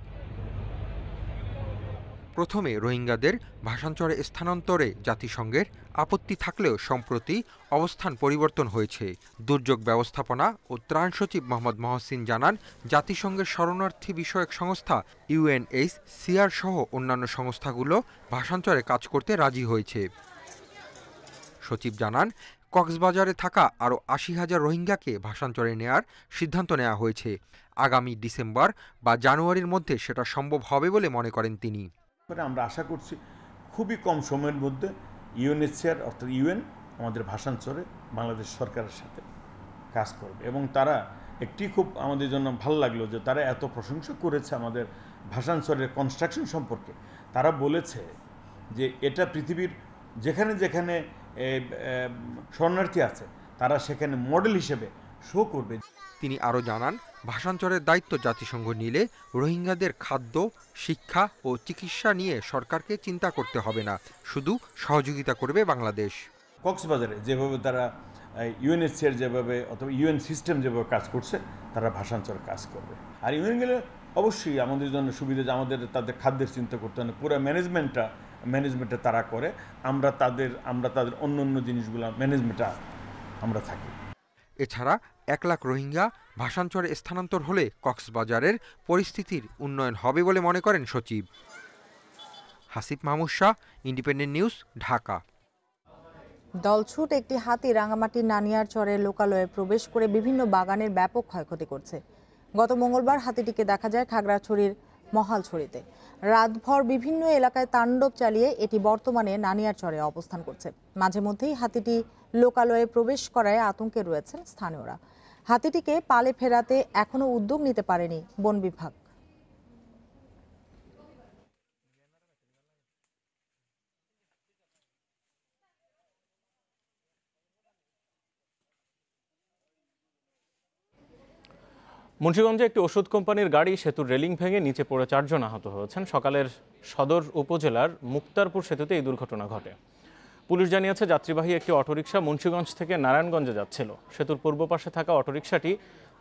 প্রথমে রোহিঙ্গাদের ভাষাঞ্চরে স্থানান্তরে জাতিসংঘের আপত্তি থাকলেও সম্প্রতি অবস্থান পরিবর্তন হয়েছে। দুর্যোগ ব্যবস্থাপনা ও ত্রাণ সচিব মোহাম্মদ মহসিন জানান, জাতিসংঘের শরণার্থী বিষয়ক সংস্থা UNHCR সহ অন্যান্য সংস্থাগুলো ভাষাঞ্চরে কাজ করতে রাজি হয়েছে। সচিব জানান, কক্সবাজারে থাকা আরও 80,000 রোহিঙ্গাকে ভাষাঞ্চরে নেয়ার সিদ্ধান্ত নেওয়া হয়েছে। আগামী ডিসেম্বর বা জানুয়ারির মধ্যে সেটা সম্ভব হবে বলে মনে করেন তিনি। আমরা আশা করছি খুবই কম সময়ের মধ্যে UNHCR অর্থাৎ UN আমাদের ভাষাঞ্চরে বাংলাদেশ সরকারের সাথে কাজ করবে এবং তারা একটি খুব আমাদের জন্য ভালো লাগলো যে তারা এত প্রশংসা করেছে আমাদের ভাষাঞ্চলের কনস্ট্রাকশন সম্পর্কে। তারা বলেছে যে এটা পৃথিবীর যেখানে যেখানে শরণার্থী আছে তারা সেখানে মডেল হিসেবে শো করবে। তিনি আরও জানান, ভাষাঞ্চরের দায়িত্ব জাতিসংঘ নিলে রোহিঙ্গাদের খাদ্য, শিক্ষা ও চিকিৎসা নিয়ে সরকারকে চিন্তা করতে হবে না, শুধু সহযোগিতা করবে বাংলাদেশ। কক্সবাজারে যেভাবে তারা UNHCR যেভাবে অথবা UN সিস্টেম যেভাবে কাজ করছে, তারা ভাষাঞ্চলে কাজ করবে। আর UN গেলে অবশ্যই আমাদের জন্য সুবিধা যে আমাদের তাদের খাদ্যের চিন্তা করতে হবে না, পুরো ম্যানেজমেন্টটা তারা করে। আমরা তাদের অন্য জিনিসগুলো ম্যানেজমেন্টটা আমরা থাকি। এছাড়া 1 লাখ রোহিঙ্গা ভাসানচরে স্থানান্তর হলে কক্সবাজারের পরিস্থিতির উন্নয়ন হবে বলে মনে করেন সচিব। Hasib Mahmud Shah, independent News, Dhaka. দলছুট একটি হাতি রাঙামাটির নানিয়ারচরে লোকালয়ে প্রবেশ করে বিভিন্ন বাগানের ব্যাপক ক্ষয়ক্ষতি করছে। গত মঙ্গলবার হাতিটিকে দেখা যায় খাগড়াছড়ির মহালছড়িতে। রাতভর বিভিন্ন এলাকায় তাণ্ডব চালিয়ে এটি বর্তমানে নানিয়ারচরে অবস্থান করছে। মাঝে মধ্যেই হাতিটি লোকালয়ে প্রবেশ করায় আতঙ্কে রয়েছেন স্থানীয়রা। হাতিটিকে পালে ফেরাতে এখনো উদ্যোগ নিতে পারেনি বন বিভাগ। মুন্সিগঞ্জে একটি ওষুধ কোম্পানির গাড়ি সেতুর রেলিং ভেঙে নিচে পড়ে 4 জন আহত হয়েছেন। সকালের সদর উপজেলার মুক্তারপুর সেতুতে এই দুর্ঘটনা ঘটে। পুলিশ জানিয়েছে যাত্রীবাহী একটি অটোরিকশা মুন্সিগঞ্জ থেকে নারায়ণগঞ্জে যাচ্ছিল। সেতুর পূর্ব পাশে থাকা অটোরিকশাটি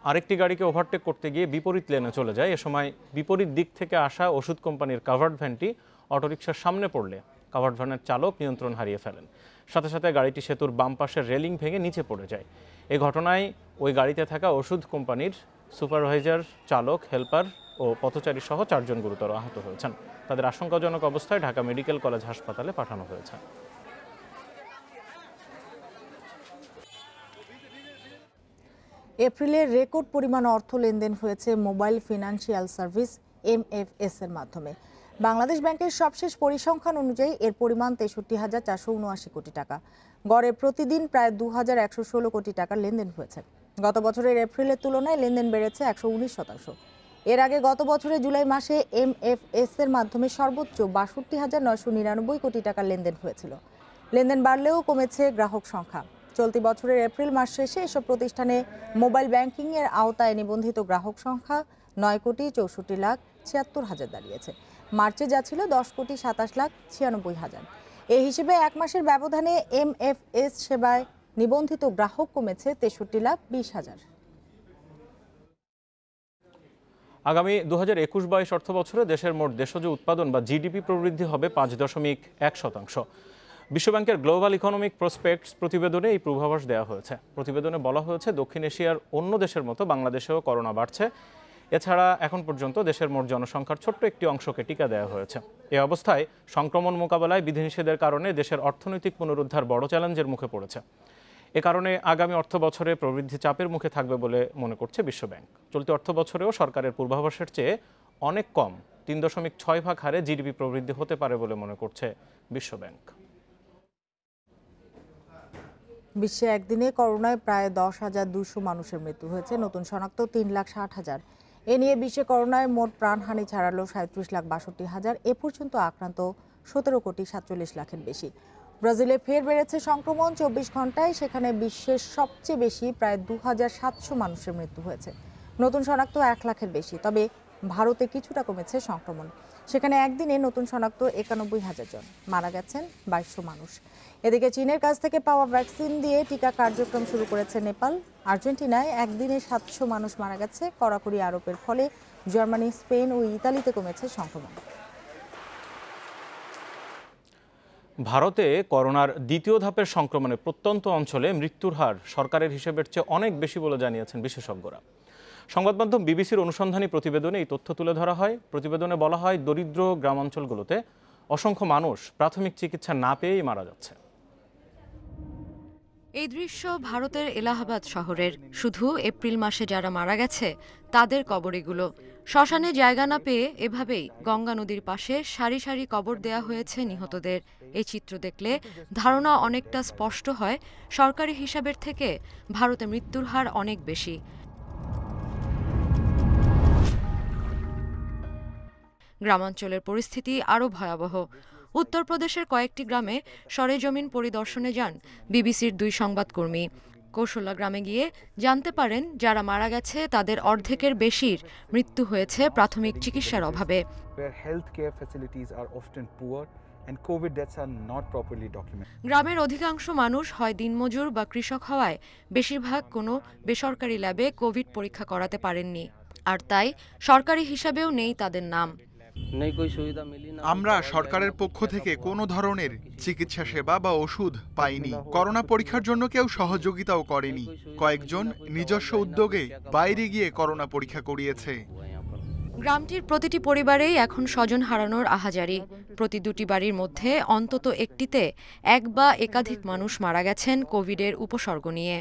আরেকটি গাড়িকে ওভারটেক করতে গিয়ে বিপরীত লেনে চলে যায়। এ সময় বিপরীত দিক থেকে আসা ওষুধ কোম্পানির কাভার্ড ভ্যানটি অটোরিকশার সামনে পড়লে কাভার্ড ভ্যানের চালক নিয়ন্ত্রণ হারিয়ে ফেলেন। সাথে সাথে গাড়িটি সেতুর বাম পাশের রেলিং ভেঙে নিচে পড়ে যায়। এই ঘটনায় ওই গাড়িতে থাকা ওষুধ কোম্পানির সুপারভাইজার, চালক, হেল্পার ও পথচারী সহ 4 জন গুরুতর আহত হয়েছেন। তাদের আশঙ্কাজনক অবস্থায় ঢাকা মেডিকেল কলেজ হাসপাতালে পাঠানো হয়েছে। এপ্রিলে রেকর্ড পরিমাণ অর্থ লেনদেন হয়েছে মোবাইল ফিনান্সিয়াল সার্ভিস MFS এর মাধ্যমে। বাংলাদেশ ব্যাংকের সবশেষ পরিসংখ্যান অনুযায়ী এর পরিমাণ 63,479 কোটি টাকা। গড়ে প্রতিদিন প্রায় 2,116 কোটি টাকার লেনদেন হয়েছে। গত বছরের এপ্রিলের তুলনায় লেনদেন বেড়েছে 119%। এর আগে গত বছরের জুলাই মাসে MFS এর মাধ্যমে সর্বোচ্চ 62,999 কোটি টাকার লেনদেন হয়েছিল। লেনদেন বাড়লেও কমেছে গ্রাহক সংখ্যা। চলতি বছরের এপ্রিল মাস শেষে এসব প্রতিষ্ঠানে মোবাইল ব্যাংকিং এর আওতায় নিবন্ধিত গ্রাহক সংখ্যা 9,64,76,000 দাঁড়িয়েছে। মার্চে যা ছিল 10,27,96,000। এই হিসেবে এক মাসের ব্যবধানে MFS সেবায় নিবন্ধিত গ্রাহক কমেছে 63,20,000। আগামী 2021-22 অর্থ বছরে দেশের মোট দেশজ উৎপাদন বা GDP প্রবৃদ্ধি হবে 5.1%। বিশ্বব্যাংকের গ্লোবাল ইকোনমিক প্রসপেক্টস প্রতিবেদনে এই পূর্বাভাস দেওয়া হয়েছে। প্রতিবেদনে বলা হয়েছে, দক্ষিণ এশিয়ার অন্য দেশের মতো বাংলাদেশেও করোনা বাড়ছে। এছাড়া এখন পর্যন্ত দেশের মোট জনসংখ্যার ছোট্ট একটি অংশকে টিকা দেওয়া হয়েছে। এই অবস্থায় সংক্রমণ মোকাবেলায় বিধিনিষেধের কারণে দেশের অর্থনৈতিক পুনরুদ্ধার বড় চ্যালেঞ্জের মুখে পড়েছে। এ কারণে আগামী অর্থ বছরে প্রবৃদ্ধি চাপের মুখে থাকবে বলে মনে করছে বিশ্বব্যাংক। চলতি অর্থ বছরেও সরকারের পূর্বাভাসের চেয়ে অনেক কম 3.6% হারে GDP প্রবৃদ্ধি হতে পারে বলে মনে করছে বিশ্বব্যাংক। বিশ্বে একদিনে করোনায় প্রায় 10,200 মানুষের মৃত্যু হয়েছে। নতুন শনাক্ত 3,60,000। এ নিয়ে বিশ্বে করোনায় মোট প্রাণহানি ছাড়ালো 37,62,000। এ পর্যন্ত আক্রান্ত 17,47,00,000-এর বেশি। ব্রাজিলে ফের বেড়েছে সংক্রমণ। 24 ঘন্টায় সেখানে বিশ্বের সবচেয়ে বেশি প্রায় 2,700 মানুষের মৃত্যু হয়েছে। নতুন শনাক্ত 1 লাখের বেশি। তবে ভারতে কিছুটা কমেছে সংক্রমণ। সেখানে একদিনে নতুন শনাক্ত 91,000 জন। মারা গেছেন 2200 মানুষ। এদিকে চীনের কাছ থেকে পাওয়া ভ্যাকসিন দিয়ে টিকা কার্যক্রম শুরু করেছে নেপাল। আর্জেন্টিনায় একদিনে 700 মানুষ মারা গেছে। কড়াকড়ি আরোপের ফলে জার্মানি, স্পেন ও ইতালিতে কমেছে সংক্রমণ। ভারতে করোনার দ্বিতীয় ধাপের সংক্রমণে প্রত্যন্ত অঞ্চলে মৃত্যুর হার সরকারের হিসেবের চেয়ে অনেক বেশি বলে জানিয়েছেন বিশেষজ্ঞরা। সংবাদ মাধ্যম বিবিসির অনুসন্ধানী প্রতিবেদনে এই তথ্য তুলে ধরা হয়। প্রতিবেদনে বলা হয়, দরিদ্র গ্রামাঞ্চলগুলোতে অসংখ্য মানুষ প্রাথমিক চিকিৎসা না পেয়েই মারা যাচ্ছে। এই দৃশ্য ভারতের এলাহাবাদ শহরের। শুধু এপ্রিল মাসে যারা মারা গেছে তাদের কবর এগুলো। শ্মশানে জায়গা না পেয়ে এভাবেই গঙ্গা নদীর পাশে সারি সারি কবর দেয়া হয়েছে নিহতদের। এই চিত্র দেখলে ধারণা অনেকটা স্পষ্ট হয়, সরকারি হিসাবের থেকে ভারতে মৃত্যুর হার অনেক বেশি। গ্রামাঞ্চলের পরিস্থিতি আরও ভয়াবহ। উত্তরপ্রদেশের কয়েকটি গ্রামে সরেজমিন পরিদর্শনে যান বিবিসির 2 সংবাদকর্মী। কৌশলা গ্রামে গিয়ে জানতে পারেন, যারা মারা গেছে তাদের অর্ধেকের বেশির মৃত্যু হয়েছে প্রাথমিক চিকিৎসার অভাবে। গ্রামের অধিকাংশ মানুষ হয় দিনমজুর বা কৃষক হওয়ায় বেশিরভাগ কোনো বেসরকারি ল্যাবে কোভিড পরীক্ষা করাতে পারেননি, আর তাই সরকারি হিসাবেও নেই তাদের নাম। আমরা সরকারের পক্ষ থেকে কোনো ধরনের চিকিৎসা সেবা বা ওষুধ পাইনি। করোনা পরীক্ষার জন্য কেউ সহযোগিতাও করেনি। কয়েকজন নিজস্ব উদ্যোগে বাইরে গিয়ে করোনা পরীক্ষা করিয়েছে। গ্রামটির প্রতিটি পরিবারেই এখন স্বজন হারানোর আহাজারি। প্রতি দুটি বাড়ির মধ্যে অন্তত একটিতে এক বা একাধিক মানুষ মারা গেছেন কোভিডের উপসর্গ নিয়ে।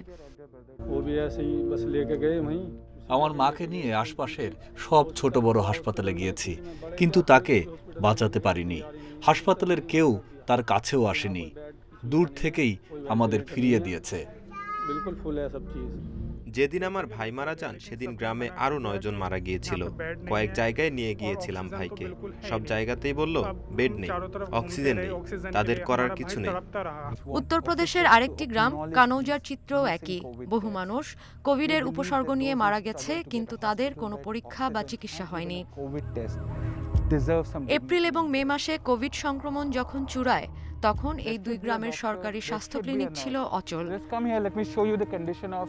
আমার মাকে নিয়ে আশপাশের সব ছোট বড় হাসপাতালে গিয়েছি, কিন্তু তাকে বাঁচাতে পারিনি। হাসপাতালের কেউ তার কাছেও আসেনি, দূর থেকেই আমাদের ফিরিয়ে দিয়েছে। যেদিন আমার ভাই মারা যান সেদিন গ্রামে আরো 9 জন মারা গিয়েছিল। কয়েক জায়গায় নিয়ে গিয়েছিলাম ভাইকে, সব জায়গাতেই বলল বেড নেই, অক্সিজেন নেই, তাদের করার কিছু নেই। উত্তরপ্রদেশের আরেকটি গ্রাম কানৌজার চিত্রও একই। বহু মানুষ কোভিডের উপসর্গ নিয়ে মারা গেছে, কিন্তু তাদের কোনো পরীক্ষা বা চিকিৎসা হয়নি। এপ্রিল এবং মে মাসে কোভিড সংক্রমণ যখন চূড়ায়, তখন এই দুই গ্রামের সরকারি স্বাস্থ্য ক্লিনিক ছিল অচল।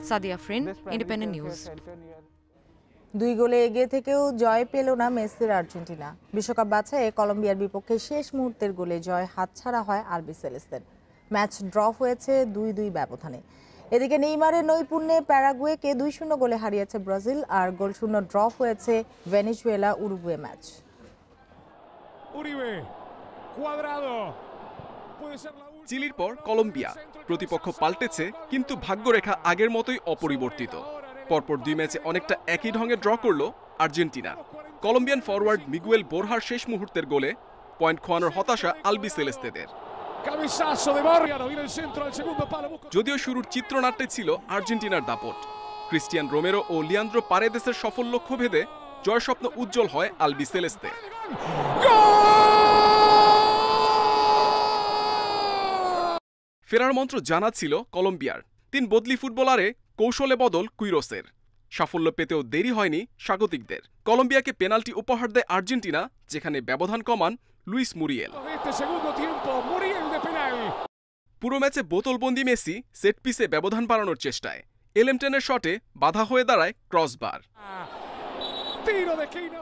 Sadia Afrin, independent news. 2 গোলে এগিয়ে থেকেও জয় পেল না মেসির আর্জেন্টিনা। বিশ্বকাপ বাছাইয়ে কলম্বিয়ার বিপক্ষে শেষ মুহূর্তের গোলে জয় হাতছাড়া হয় আলবিসেলেস্তের। ম্যাচ ড্র হয়েছে 2-2 ব্যবধানে। এদিকে নেইমারের নৈপুণ্যে প্যারাগুয়েকে 2-0 গোলে হারিয়েছে ব্রাজিল, আর গোলশূন্য ড্র হয়েছে ভেনেজুয়েলা উরুগুয়ে ম্যাচ। চিলির পর কলম্বিয়া, প্রতিপক্ষ পাল্টেছে, কিন্তু ভাগ্যরেখা আগের মতোই অপরিবর্তিত। পরপর 2 ম্যাচে অনেকটা একই ঢঙে ড্র করল আর্জেন্টিনা। কলম্বিয়ান ফরওয়ার্ড মিগুয়েল বোরহার শেষ মুহূর্তের গোলে পয়েন্ট খোয়ানোর হতাশা আলবিসেলেস্তেদের। যদিও শুরুর চিত্রনাট্যে ছিল আর্জেন্টিনার দাপট। ক্রিস্টিয়ান রোমেরো ও লিয়ান্দ্রো পারেদেসের সফল লক্ষ্য ভেদে জয় স্বপ্ন উজ্জ্বল হয় আলবিসেলেস্তে। ফেরার মন্ত্র জানা ছিল কলম্বিয়ার। 3 বদলি ফুটবলারে কৌশলে বদল কুইরোসের। সাফল্য পেতেও দেরি হয়নি স্বাগতিকদের। কলম্বিয়াকে পেনাল্টি উপহার দেয় আর্জেন্টিনা, যেখানে ব্যবধান কমান লুইস মুরিয়েল। পুরো ম্যাচে বোতলবন্দি মেসি সেট পিসে ব্যবধান বাড়ানোর চেষ্টায়। এলেমটেনের শটে বাধা হয়ে দাঁড়ায় ক্রসবার।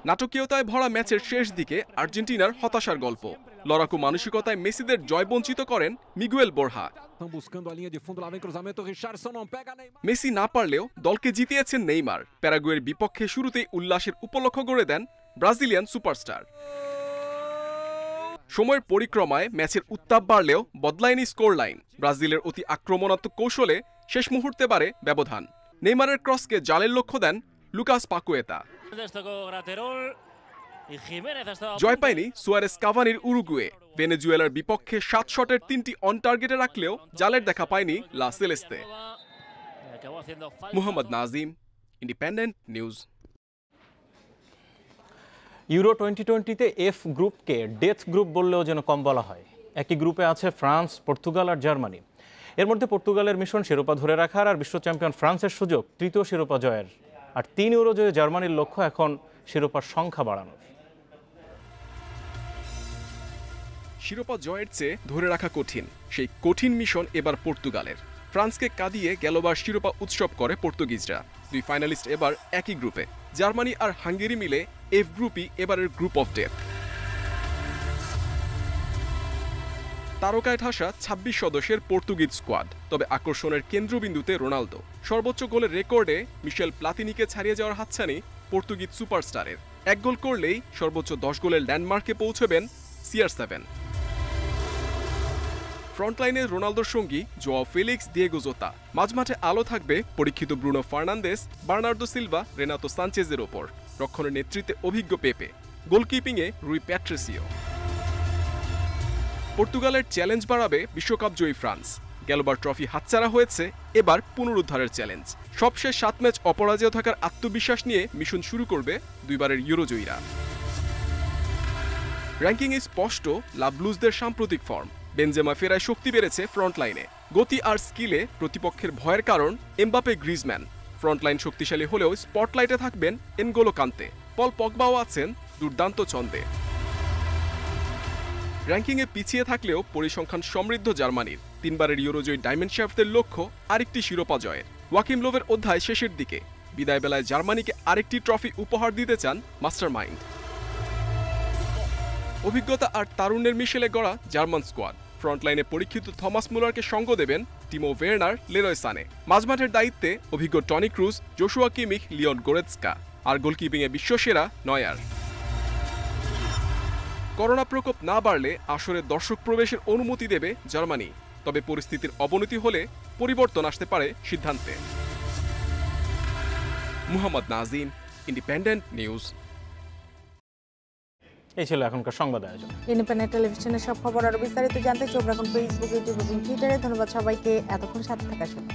নাটকীয়তায় ভরা ম্যাচের শেষ দিকে আর্জেন্টিনার হতাশার গল্প। লড়াকু মানসিকতায় মেসিদের জয় বঞ্চিত করেন মিগুয়েল বোরহা। মেসি না পারলেও দলকে জিতিয়েছেন নেইমার। প্যারাগুয়ের বিপক্ষে শুরুতেই উল্লাসের উপলক্ষ গড়ে দেন ব্রাজিলিয়ান সুপারস্টার। সময়ের পরিক্রমায় ম্যাচের উত্তাপ বাড়লেও বদলায়নি স্কোর লাইন। ব্রাজিলের অতি আক্রমণাত্মক কৌশলে শেষ মুহূর্তে বাড়ে ব্যবধান। নেইমারের ক্রসকে জালের লক্ষ্য দেন লুকাস পাকুয়েতা। জয় পায়নি সুয়ারেস কাভানির উরুগুয়ে। ভেনেজুয়েলার বিপক্ষে 7 শটের 3টি অন টার্গেটে রাখলেও জালের দেখা পায়নি La Celeste. Muhammad Nazim, Independent News. Euro 2020-তে এফ গ্রুপকে ডেথ গ্রুপ বললেও যেন কম বলা হয়। একই গ্রুপে আছে ফ্রান্স, পর্তুগাল আর জার্মানি। এর মধ্যে পর্তুগালের মিশন শিরোপা ধরে রাখার, আর বিশ্ব চ্যাম্পিয়ন ফ্রান্সের সুযোগ 3য় শিরোপা জয়ের। আর 3 ইউরো জয়ে জার্মানির লক্ষ্য এখন শিরোপার সংখ্যা বাড়ানোর। শিরোপা জয়ের চেয়ে ধরে রাখা কঠিন, সেই কঠিন মিশন এবার পর্তুগালের। ফ্রান্সকে কাঁদিয়ে গেলবার শিরোপা উৎসব করে পর্তুগিজরা। 2 ফাইনালিস্ট এবার একই গ্রুপে। জার্মানি আর হাঙ্গেরি মিলে এফ গ্রুপই এবারের গ্রুপ অফ ডেথ। তারকায় ঠাসা 26 সদস্যের পর্তুগিজ স্কোয়াড। তবে আকর্ষণের কেন্দ্রবিন্দুতে রোনালদো। সর্বোচ্চ গোলের রেকর্ডে মিশেল প্লাতিনিকে ছাড়িয়ে যাওয়ার হাতছানি পর্তুগিজ সুপারস্টারের। 1 গোল করলেই সর্বোচ্চ 10 গোলের ল্যান্ডমার্কে পৌঁছবেন CR7। ফ্রন্টলাইনে রোনালদোর সঙ্গী জোয়াও ফেলিক্স, দিয়েগো জোতা। মাঝমাঠে আলো থাকবে পরীক্ষিত Bruno Fernandes, Bernardo Silva, Renato সানচেজের ওপর। রক্ষণের নেতৃত্বে অভিজ্ঞ পেপে, গোলকিপিংয়ে রুই প্যাট্রিসিও। পর্তুগালের চ্যালেঞ্জ বাড়াবে বিশ্বকাপ জয়ী ফ্রান্স। গেলবার ট্রফি হাতছাড়া হয়েছে, এবার পুনরুদ্ধারের চ্যালেঞ্জ। সবশেষ 7 ম্যাচ অপরাজেয় থাকার আত্মবিশ্বাস নিয়ে মিশন শুরু করবে 2 বারের ইউরো জয়ীরা। র্যাঙ্কিংয়ে স্পষ্ট লা ব্লুজদের সাম্প্রতিক ফর্ম। বেনজেমা ফেরায় শক্তি বেড়েছে ফ্রন্টলাইনে। গতি আর স্কিলে প্রতিপক্ষের ভয়ের কারণ এমবাপে, গ্রিজম্যান। ফ্রন্টলাইন শক্তিশালী হলেও স্পটলাইটে থাকবেন এনগোলো কান্তে। পল পগবাও আছেন দুর্দান্ত ছন্দে। র্যাঙ্কিংয়ে পিছিয়ে থাকলেও পরিসংখ্যান সমৃদ্ধ জার্মানির। 3 বারের ইউরোজয়ী ডায়মন্ড শেফদের লক্ষ্য আরেকটি শিরোপা জয়ের। ওয়াকিম লোভের অধ্যায় শেষের দিকে। বিদায় বেলায় জার্মানিকে আরেকটি ট্রফি উপহার দিতে চান মাস্টার মাইন্ড। অভিজ্ঞতা আর তারুণ্যের মিশেলে গড়া জার্মান স্কোয়াড। ফ্রন্টলাইনে পরীক্ষিত থমাস মুলারকে সঙ্গ দেবেন টিমো ভের্নার, লেরয় সানে। মাঝমাঠের দায়িত্বে অভিজ্ঞ Toni Kroos, Joshua Kimmich, Leon Goretzka. আর গোলকিপিংয়ে বিশ্বসেরা নয়ার। করোনা প্রকোপ না বাড়লে আসরে দর্শক প্রবেশের অনুমতি দেবে জার্মানি। তবে পরিস্থিতির অবনতি হলে পরিবর্তন আসতে পারে সিদ্ধান্তে। Muhammad Nazim, Independent news. এই ছিল এখনকার সংবাদ আয়োজন। ইন্ডিপেন্ডেন্ট টেলিভিশনের সব খবর আরো বিস্তারিত জানতে চোখ রাখুন ফেসবুক, ইউটিউব এবং টুইটারে। ধন্যবাদ সবাইকে এতক্ষণ সাথে থাকার জন্য।